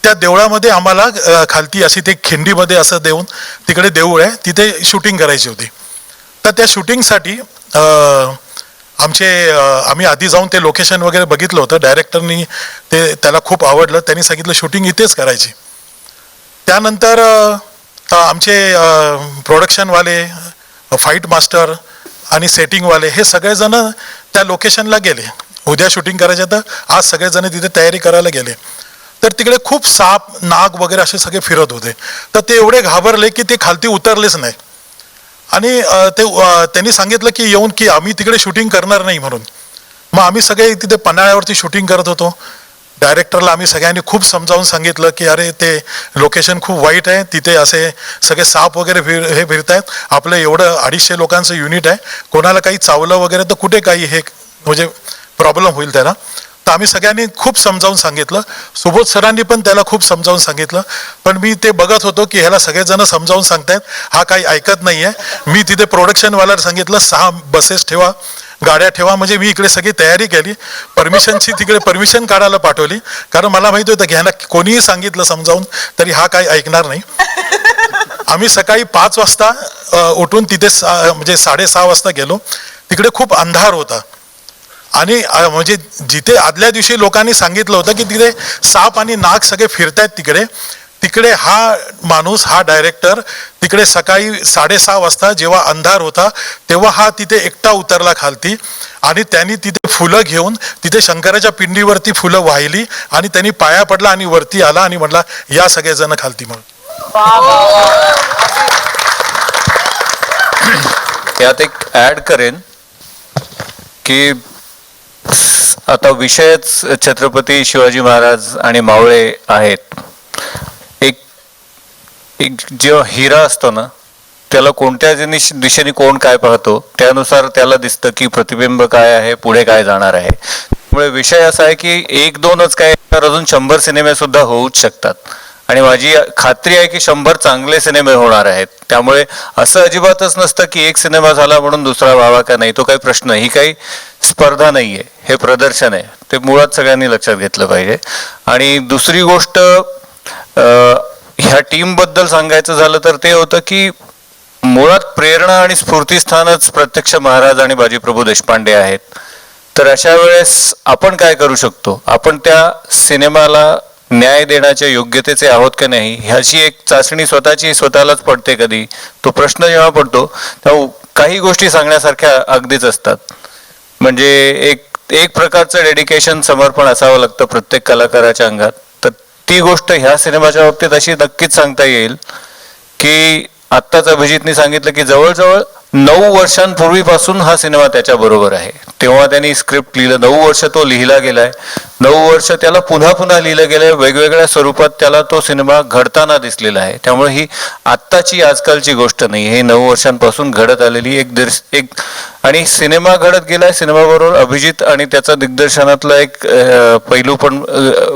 S16: त्या देवळामध्ये आम्हाला खालती अशी ते खिंडीमध्ये असं देऊन तिकडे देऊळ आहे, तिथे शूटिंग करायची होती. तर त्या शूटिंगसाठी आम्ही आधी जाऊन ते लोकेशन वगैरे बघितलं होतं. डायरेक्टरनी त्याला खूप आवडलं, त्यांनी सांगितलं शूटिंग इथेच करायची. त्यानंतर आमचे प्रोडक्शनवाले, फाईट मास्टर आणि सेटिंगवाले हे सगळेजण त्या लोकेशनला गेले. उद्या शूटिंग करायचं तर आज सगळेजण तिथे तयारी करायला गेले. तर तिकडे खूप साप, नाग वगैरे असे सगळे फिरत होते. तर ते एवढे घाबरले की ते खालती उतरलेच नाही. आणि त्यांनी सांगितलं की येऊन की आम्ही तिकडे शूटिंग करणार नाही म्हणून. मग आम्ही सगळे तिथे पन्हाळ्यावरती शूटिंग करत होतो. डायरेक्टरला आम्ही सगळ्यांनी खूप समजावून सांगितलं की अरे ते लोकेशन खूप वाईट आहे, तिथे असे सगळे साप वगैरे हे फिरत आहेत, आपलं एवढं 250 लोकांचं युनिट आहे, कोणाला काही चावलं वगैरे तर कुठे काही हे म्हणजे प्रॉब्लेम होईल त्याला. तर आम्ही सगळ्यांनी खूप समजावून सांगितलं. सुबोध सरांनी पण त्याला खूप समजावून सांगितलं. पण मी ते बघत होतो की ह्याला सगळेजण समजावून सांगतायत, हा काही ऐकत नाहीये. मी तिथे प्रोडक्शनवाल्याला सांगितलं 6 बसेस ठेवा, गाड्या ठेवा. म्हणजे मी इकडे सगळी तयारी केली. तिकडे परमिशन काढायला पाठवली, कारण मला माहिती होतं की ह्यांना कोणीही सांगितलं समजावून तरी हा काही ऐकणार नाही. आम्ही सकाळी 5 वाजता उठून तिथे म्हणजे 6:30 वाजता गेलो. तिकडे खूप अंधार होता आणि म्हणजे जिथे आदल्या दिवशी लोकांनी सांगितलं होतं की तिथे साप आणि नाग सगळे फिरतायत तिकडे हा माणूस, हा डायरेक्टर तिकडे सकाळी 6:30 वाजता जेव्हा अंधार होता तेव्हा हा तिथे एकटा उतरला खालती आणि त्यांनी तिथे फुलं घेऊन तिथे शंकराच्या पिंडीवरती फुलं वाहिली आणि त्यांनी पाया पडला आणि वरती आला आणि म्हटला या सगळेजण खालती म्हणून.
S13: यात एक ऍड करेन की आता विषयच छत्रपती शिवाजी महाराज आणि मावळे आहेत. एक जो हिरा असतो ना, त्याला कोणत्या दिशेने कोण काय पाहतो त्यानुसार त्याला दिसतं की प्रतिबिंब काय आहे, पुढे काय जाणार आहे. त्यामुळे विषय असा आहे की 1-2च काय तर अजून 100 सिनेमे सुद्धा होऊच शकतात आणि माझी खात्री आहे की 100 चांगले सिनेमे होणार आहेत. त्यामुळे असं अजिबातच नसतं की एक सिनेमा झाला म्हणून दुसरा व्हावा का नाही, तो काही प्रश्न. ही काही स्पर्धा नाहीये, हे प्रदर्शन आहे. ते मुळात सगळ्यांनी लक्षात घेतलं पाहिजे. आणि दुसरी गोष्ट ह्या टीम बद्दल सांगायचं झालं तर ते होतं की मुळात प्रेरणा आणि स्फूर्तीस्थानच प्रत्यक्ष महाराज आणि बाजीप्रभू देशपांडे आहेत. तर अशा वेळेस आपण काय करू शकतो, आपण त्या सिनेमाला न्याय देण्याच्या योग्यतेचे आहोत का नाही ह्याची एक चाचणी स्वतःलाच पडते. कधी तो प्रश्न जेव्हा पडतो तेव्हा काही गोष्टी सांगण्यासारख्या अगदीच असतात. म्हणजे एक प्रकारचं डेडिकेशन, समर्पण असावं लागतं प्रत्येक कलाकाराच्या अंगात. तर ती गोष्ट ह्या सिनेमाच्या बाबतीत अशी नक्कीच सांगता येईल की आत्ताच अभिजितने सांगितलं की जवळजवळ 9 वर्षांपूर्वीपासून हा सिनेमा त्याच्या बरोबर आहे. तेव्हा त्यांनी स्क्रिप्ट लिहिलं, 9 वर्ष तो लिहिला गेलाय, 9 वर्ष त्याला पुन्हा पुन्हा लिहिलं गेलंय, वेगवेगळ्या स्वरूपात त्याला तो सिनेमा घडताना दिसलेला आहे. त्यामुळे ही आत्ताची आजकालची गोष्ट नाही, हे 9 वर्षांपासून घडत आलेली एक आणि सिनेमा घडत गेलाय. सिनेमाबरोबर अभिजित आणि त्याचा दिग्दर्शनातला एक पैलू पण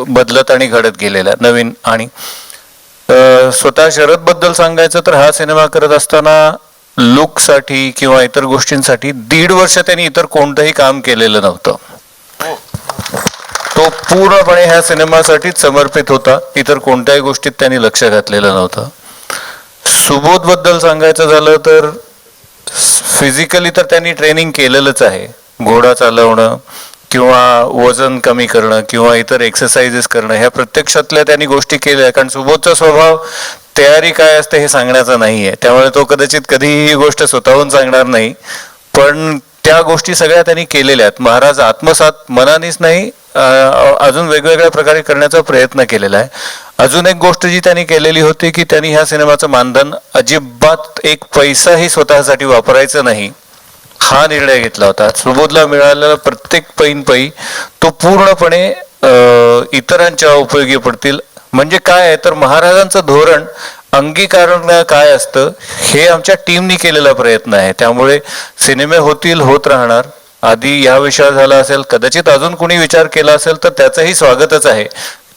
S13: बदलत आणि घडत गेलेला नवीन. आणि स्वतः शरद बद्दल सांगायचं तर हा सिनेमा करत असताना लुकसाठी किंवा इतर गोष्टींसाठी 1.5 वर्ष त्यांनी इतर कोणतंही काम केलेलं नव्हतं. तो पूर्णपणे ह्या सिनेमासाठीच समर्पित होता, इतर कोणत्याही गोष्टीत त्यांनी लक्ष घातलेलं नव्हतं. सुबोध बद्दल सांगायचं झालं तर फिजिकली तर त्यांनी ट्रेनिंग केलेलंच आहे. घोडा चालवणं किंवा वजन कमी करणं किंवा इतर एक्सरसाइजेस करणं ह्या प्रत्यक्षातल्या त्यांनी गोष्टी केल्या. कारण सुबोधचा स्वभाव तयारी काय असते हे सांगण्याचा नाहीये, त्यामुळे तो कदाचित कधीही ही गोष्ट स्वतःहून सांगणार नाही. पण त्या गोष्टी सगळ्या त्यांनी केलेल्या आहेत. महाराज आत्मसात मनानेच नाही, अजून वेगवेगळ्या प्रकारे करण्याचा प्रयत्न केलेला आहे. अजून एक गोष्ट जी त्यांनी केलेली होती की त्यांनी ह्या सिनेमाचं मानधन अजिबात 1 पैसाही स्वतःसाठी वापरायचं नाही हा निर्णय घेतला होता. सुबोधला मिळालेला प्रत्येक पैनपै तो पूर्णपणे इतरांच्या उपयोगी पडतील. म्हणजे काय आहे तर महाराजांचं धोरण अंगीकारण काय असतं हे आमच्या टीमनी केलेला प्रयत्न आहे. त्यामुळे सिनेमे होतील, होत राहणार. आधी ह्या विषयावर झाला असेल, कदाचित अजून कोणी विचार केला असेल तर त्याचंही स्वागतच आहे.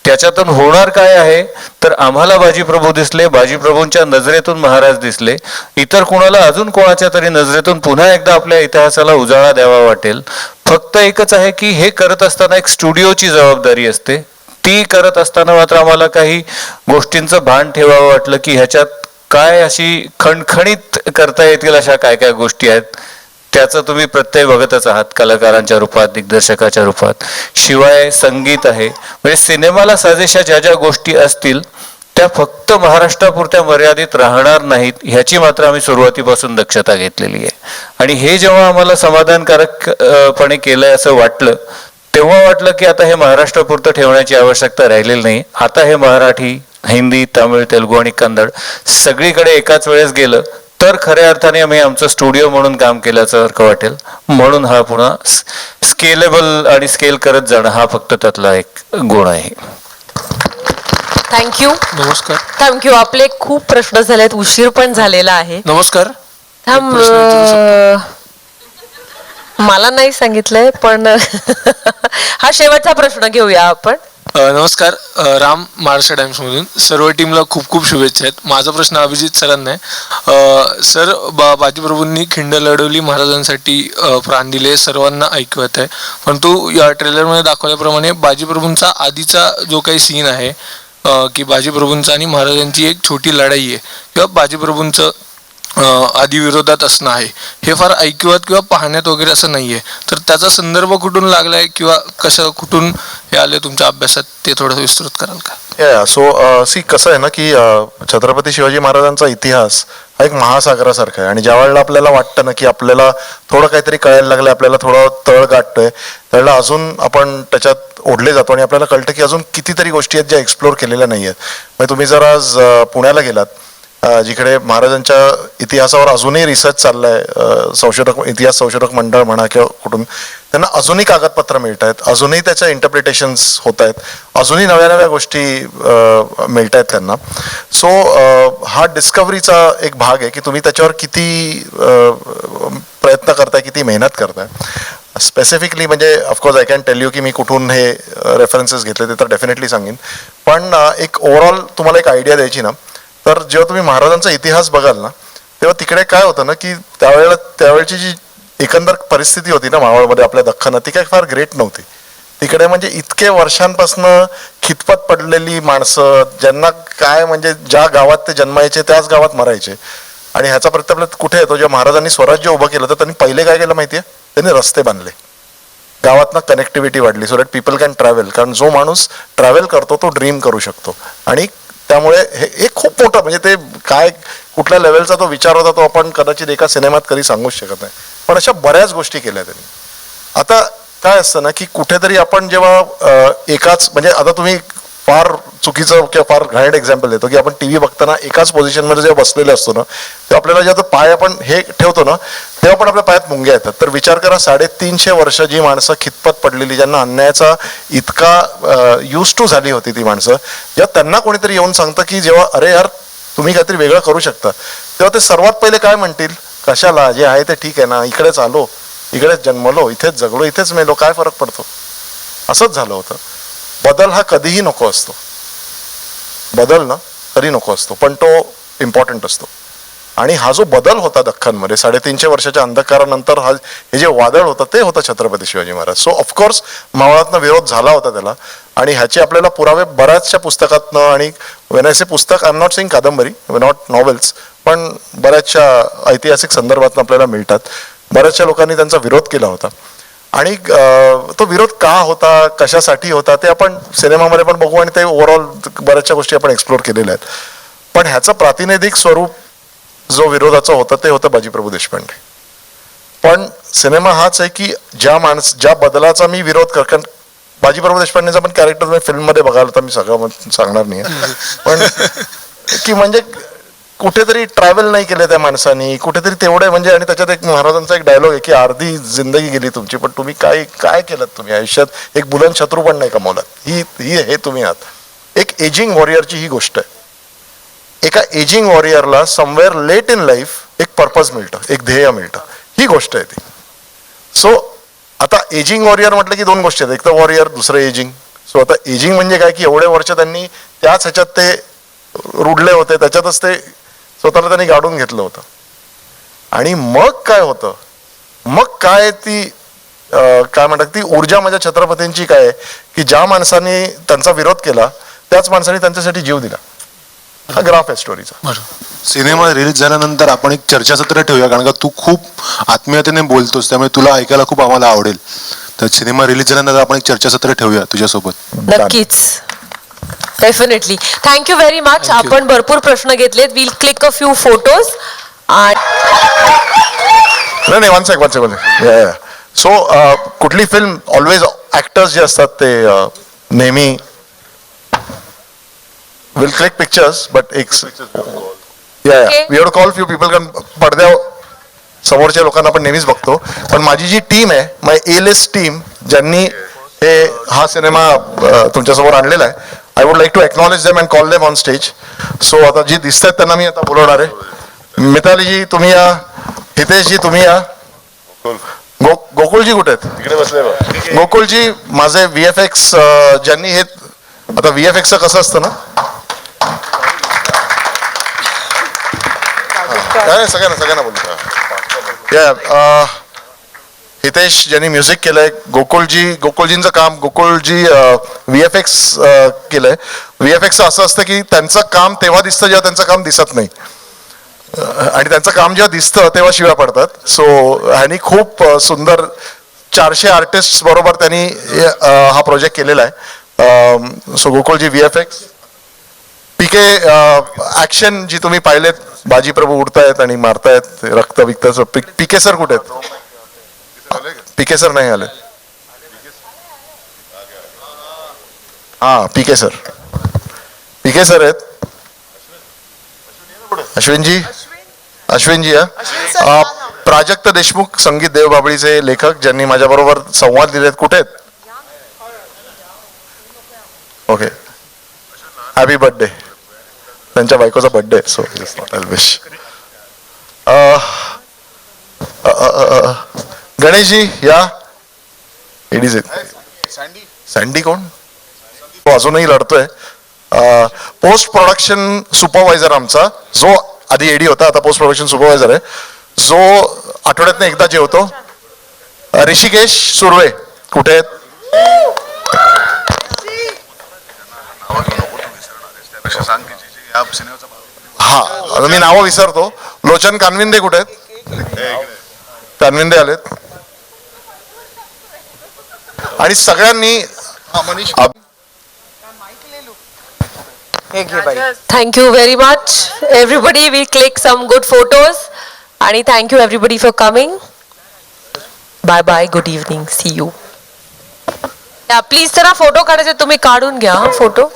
S13: त्याच्यातून होणार काय आहे तर आम्हाला बाजीप्रभू दिसले, बाजीप्रभूंच्या नजरेतून महाराज दिसले, इतर कोणाला अजून कोणाच्या तरी नजरेतून पुन्हा एकदा आपल्या इतिहासाला उजाळा द्यावा वाटेल. फक्त एकच आहे की हे करत असताना एक स्टुडिओची जबाबदारी असते. ती करत असताना मात्र आम्हाला काही गोष्टींचं भान ठेवावं वाटलं की ह्याच्यात काय अशी खणखणीत करता येतील अशा काय काय गोष्टी आहेत. त्याचं तुम्ही प्रत्यय बघतच आहात कलाकारांच्या रूपात, दिग्दर्शकाच्या रूपात. शिवाय संगीत आहे, म्हणजे सिनेमाला साजेशा ज्या ज्या गोष्टी असतील त्या फक्त महाराष्ट्रापुरत्या मर्यादित राहणार नाहीत ह्याची मात्र आम्ही सुरुवातीपासून दक्षता घेतलेली आहे. आणि हे जेव्हा आम्हाला समाधानकारकपणे केलंय असं वाटलं तेव्हा वाटलं की आता हे महाराष्ट्रापुरतं ठेवण्याची आवश्यकता राहिलेली नाही. आता हे मराठी, हिंदी, तामिळ, तेलुगू आणि कन्नड सगळीकडे एकाच वेळेस गेलं तर खऱ्या अर्थाने आम्ही आमचं स्टुडिओ म्हणून काम केल्याचं सारखं वाटेल. म्हणून हा पुन्हा स्केलेबल आणि स्केल करत जाणं हा फक्त त्यातला एक गुण आहे.
S1: थँक्यू.
S9: नमस्कार.
S1: थँक्यू. आपले खूप प्रश्न झालेत, उशीर पण झालेला आहे.
S9: नमस्कार.
S1: थांब, मला नाही सांगितलंय पण हा शेवटचा प्रश्न घेऊया आपण.
S9: नमस्कार. राम, महाराष्ट्र टाइम्स मधून सर्व टीमला खूप खूप शुभेच्छा आहेत. माझा प्रश्न अभिजित सरांना आहे. सर, बाजीप्रभूंनी खिंड लढवली, महाराजांसाठी प्राण दिले, सर्वांना ऐकवत आहे. परंतु या ट्रेलरमध्ये दाखवल्याप्रमाणे बाजीप्रभूंचा आधीचा जो काही सीन आहे की बाजीप्रभूंचा आणि महाराजांची एक छोटी लढाई आहे किंवा बाजीप्रभूंचं आधी विरोधात असणं आहे, हे फार ऐकिवात किंवा पाहण्यात वगैरे असं नाही आहे. तर त्याचा संदर्भ कुठून लागलाय किंवा कुठून हे आले तुमच्या अभ्यासात, ते थोडं विस्तृत कराल का?
S5: सो कसं आहे ना की छत्रपती शिवाजी महाराजांचा इतिहास हा एक महासागरासारखा आहे. आणि ज्या वेळेला आपल्याला वाटतं ना की आपल्याला थोडं काहीतरी कळायला लागलं, आपल्याला थोडं तळ गाठतोय, त्यावेळेला अजून आपण त्याच्यात ओढले जातो आणि आपल्याला कळतं की अजून कितीतरी गोष्टी आहेत ज्या एक्सप्लोर केलेल्या नाही आहेत. म्हणजे तुम्ही जर आज पुण्याला गेलात, जिकडे महाराजांच्या इतिहासावर अजूनही रिसर्च चाललाय, इतिहास संशोधक मंडळ म्हणा किंवा कुठून, त्यांना अजूनही कागदपत्र मिळत आहेत, अजूनही त्याच्या इंटरप्रिटेशन्स होत आहेत, अजूनही नव्या नव्या गोष्टी मिळत आहेत त्यांना. सो हा डिस्कव्हरीचा एक भाग आहे की तुम्ही त्याच्यावर किती प्रयत्न करताय, किती मेहनत करताय. स्पेसिफिकली म्हणजे of course I can tell you की मी कुठून हे रेफरन्सेस घेतले ते तर डेफिनेटली सांगेन. पण एक ओव्हरऑल तुम्हाला एक आयडिया द्यायची ना, तर जेव्हा तुम्ही महाराजांचा इतिहास बघाल ना तेव्हा तिकडे काय होतं ना की त्यावेळेची जी एकंदर परिस्थिती होती ना मावळमध्ये, आपल्या दख्खनात, ती काय फार ग्रेट नव्हती. तिकडे म्हणजे इतके वर्षांपासनं खितपत पडलेली माणसं, ज्यांना काय म्हणजे ज्या गावात ते जन्मायचे त्याच गावात मरायचे. आणि ह्याचा प्रत्येक आपल्याला कुठे येतो, जेव्हा महाराजांनी स्वराज्य उभं केलं तर त्यांनी पहिले काय केलं माहितीये, त्यांनी रस्ते बांधले, गावातनं कनेक्टिव्हिटी वाढली so that people can travel. कारण जो माणूस ट्रॅव्हल करतो तो ड्रीम करू शकतो. आणि त्यामुळे हे खूप मोठं म्हणजे ते काय कुठल्या लेवलचा तो विचार होता तो आपण कदाचित एका सिनेमात कधी सांगूच शकत नाही. पण अशा बऱ्याच गोष्टी केल्या त्यांनी. आता काय असतं ना की कुठेतरी आपण जेव्हा एकाच म्हणजे आता तुम्ही फार चुकीचं किंवा फार घाणेरडं एक्झाम्पल देतो की आपण टीव्ही बघताना एकाच पोझिशनमध्ये जेव्हा बसलेले असतो ना तेव्हा आपल्याला जेव्हा पाय आपण हे ठेवतो ना तेव्हा पण आपल्या पायात मुंग्या येतात. तर विचार करा 350 वर्ष जी माणसं खितपत पडलेली, ज्यांना अन्यायाचा इतका यूज टू झाली होती ती माणसं, जेव्हा त्यांना कोणीतरी येऊन सांगतं की जेव्हा अरे यार तुम्ही काहीतरी वेगळं करू शकता, तेव्हा ते सर्वात पहिले काय म्हणतील, कशाला, जे आहे ते ठीक आहे ना, इकडेच आलो, इकडेच जन्मलो, इथेच जगलो, इथेच मेलो, काय फरक पडतो. असंच झालं होतं. बदल हा कधीही नको असतो, बदल ना कधी नको असतो, पण तो इम्पॉर्टंट असतो. आणि हा जो बदल होता दख्खनमध्ये 350 वर्षाच्या अंधकारानंतर हे जे वादळ होतं ते होतं छत्रपती शिवाजी महाराज. सो ऑफकोर्स मावळातनं विरोध झाला होता त्याला, आणि ह्याचे आपल्याला पुरावे बऱ्याचशा पुस्तकातनं, आणि वेन पुस्तक आय एम नॉट सेइंग कादंबरी, नॉट नॉवेल्स, पण बऱ्याचशा ऐतिहासिक संदर्भातनं आपल्याला मिळतात. बऱ्याचशा लोकांनी त्यांचा विरोध केला होता. आणि तो विरोध का होता, कशासाठी होता, ते आपण सिनेमामध्ये पण बघू, आणि ते ओव्हरऑल बऱ्याचशा गोष्टी आपण एक्सप्लोर केलेल्या आहेत. पण ह्याचं प्रातिनिधिक स्वरूप जो विरोधाचं होतं ते होतं बाजीप्रभू देशपांडे. पण सिनेमा हाच आहे की ज्या बदलाचा मी विरोध कारण बाजीप्रभू देशपांडेचा पण कॅरेक्टर तुम्ही फिल्ममध्ये बघाल तर मी सगळं सांगणार नाही, पण की म्हणजे कुठेतरी ट्रॅव्हल नाही केलं त्या माणसानी, कुठेतरी तेवढे म्हणजे. आणि त्याच्यात एक महाराजांचा एक डायलॉग आहे की अर्धी जिंदगी गेली तुमची, पण तुम्ही काय केलं तुम्ही आयुष्यात, एक बुलंद शत्रू पण नाही कमवला, हे तुम्ही आहात. एक एजिंग वॉरियरची ही गोष्ट आहे. एका एजिंग वॉरियरला समवेअर लेट इन लाईफ एक पर्पज मिळतं, एक ध्येय मिळतं, ही गोष्ट आहे ती. सो आता एजिंग वॉरियर म्हटलं की दोन गोष्टी आहेत, एक तर वॉरियर, दुसरं एजिंग. सो आता एजिंग म्हणजे काय की एवढे वर्ष त्यांनी त्याच ह्याच्यात ते रुडले होते, त्याच्यातच ते स्वतःला त्यांनी गाडून घेतलं होतं. आणि मग काय होतं, मग काय ती काय म्हणतात ती ऊर्जा माझ्या छत्रपतींची काय आहे की ज्या माणसाने त्यांचा विरोध केला त्याच माणसाने त्यांच्यासाठी जीव दिला. हा ग्राफ आहे स्टोरीचा.
S9: सिनेमा रिलीज झाल्यानंतर आपण एक चर्चासत्र ठेवूया, कारण का तू खूप आत्मीयतेने बोलतोस, त्यामुळे तुला ऐकायला खूप आम्हाला आवडेल. तर सिनेमा रिलीज झाल्यानंतर आपण एक चर्चासत्र ठेवूया तुझ्यासोबत.
S1: नक्कीच, डेफिनेटली. Thank you very much. आपण भरपूर प्रश्न घेतलेत. Will click a few photos.
S5: नाही वन सेकंड. सो कुठली फिल्म ऑलवेज ऍक्टर्स जे असतात ते नेहमी विल क्लिक पिक्चर्स बट एक we have call few people, कारण पडद्या समोरच्या लोकांना आपण नेहमीच बघतो. पण माझी जी टीम आहे, माय ए लिस्ट टीम, ज्यांनी हा सिनेमा तुमच्यासमोर आणलेला आहे, I would like to acknowledge them and call them on stage. So आता जी दिसत आहेत त्यांना मी आता बोलवणार आहे. मितालीजी तुम्ही या, हितेशजी तुम्ही या, गोकुळजी कुठे आहेत?
S2: तिकडे बसले बघ.
S5: गोकुळजी माझे VFX ज्यांनी हे, आता VFX कसं असतं ना, सगळ्यांना बोलतो. हितेश ज्यांनी म्युझिक केलंय, गोकुळजींचं काम, गोकुळजी VFX केलंय. VFX असं असतं की त्यांचं काम तेव्हा दिसतं जेव्हा त्यांचं काम दिसत नाही, आणि त्यांचं काम जेव्हा दिसतं तेव्हा शिव्या पडतात. सो ह्यांनी खूप सुंदर 400 आर्टिस्ट बरोबर त्यांनी हा प्रोजेक्ट केलेला आहे. So Gokulji VFX. PK action जी तुम्ही पाहिलेत, बाजी प्रभू उडतायत आणि मारतायत रक्त विकताचं. PK सर कुठे आहेत? PK सर नाही आले. हा PK सर आहेत. अश्विनजी या. प्राजक्त देशमुख, संगीत देवबाबळीचे लेखक, ज्यांनी माझ्याबरोबर संवाद दिलेत, कुठे आहेत? Okay, happy birthday. त्यांच्या बायकोचा बर्थडे, सो विश. गणेशजी या. सँडी कोण? तो अजूनही लढतोय. पोस्ट प्रोडक्शन सुपरवायझर आमचा, जो आधी एडी होता, आता पोस्ट प्रोडक्शन सुपरवायझर आहे, जो आठवड्यातनं एकदा जेवतो. ऋषिकेश सुर्वे कुठे आहेत? हा, मी नावं विसरतो. लोचन कानविंदे कुठे आहेत? कानविंदे आलेत. आणि सगळ्यांनी
S1: Thank you very much. Everybody will click some good photos. And thank you everybody for coming. Bye bye. Good evening. See you. Yeah, please जरा फोटो काढायचे, तुम्ही काढून घ्या फोटो.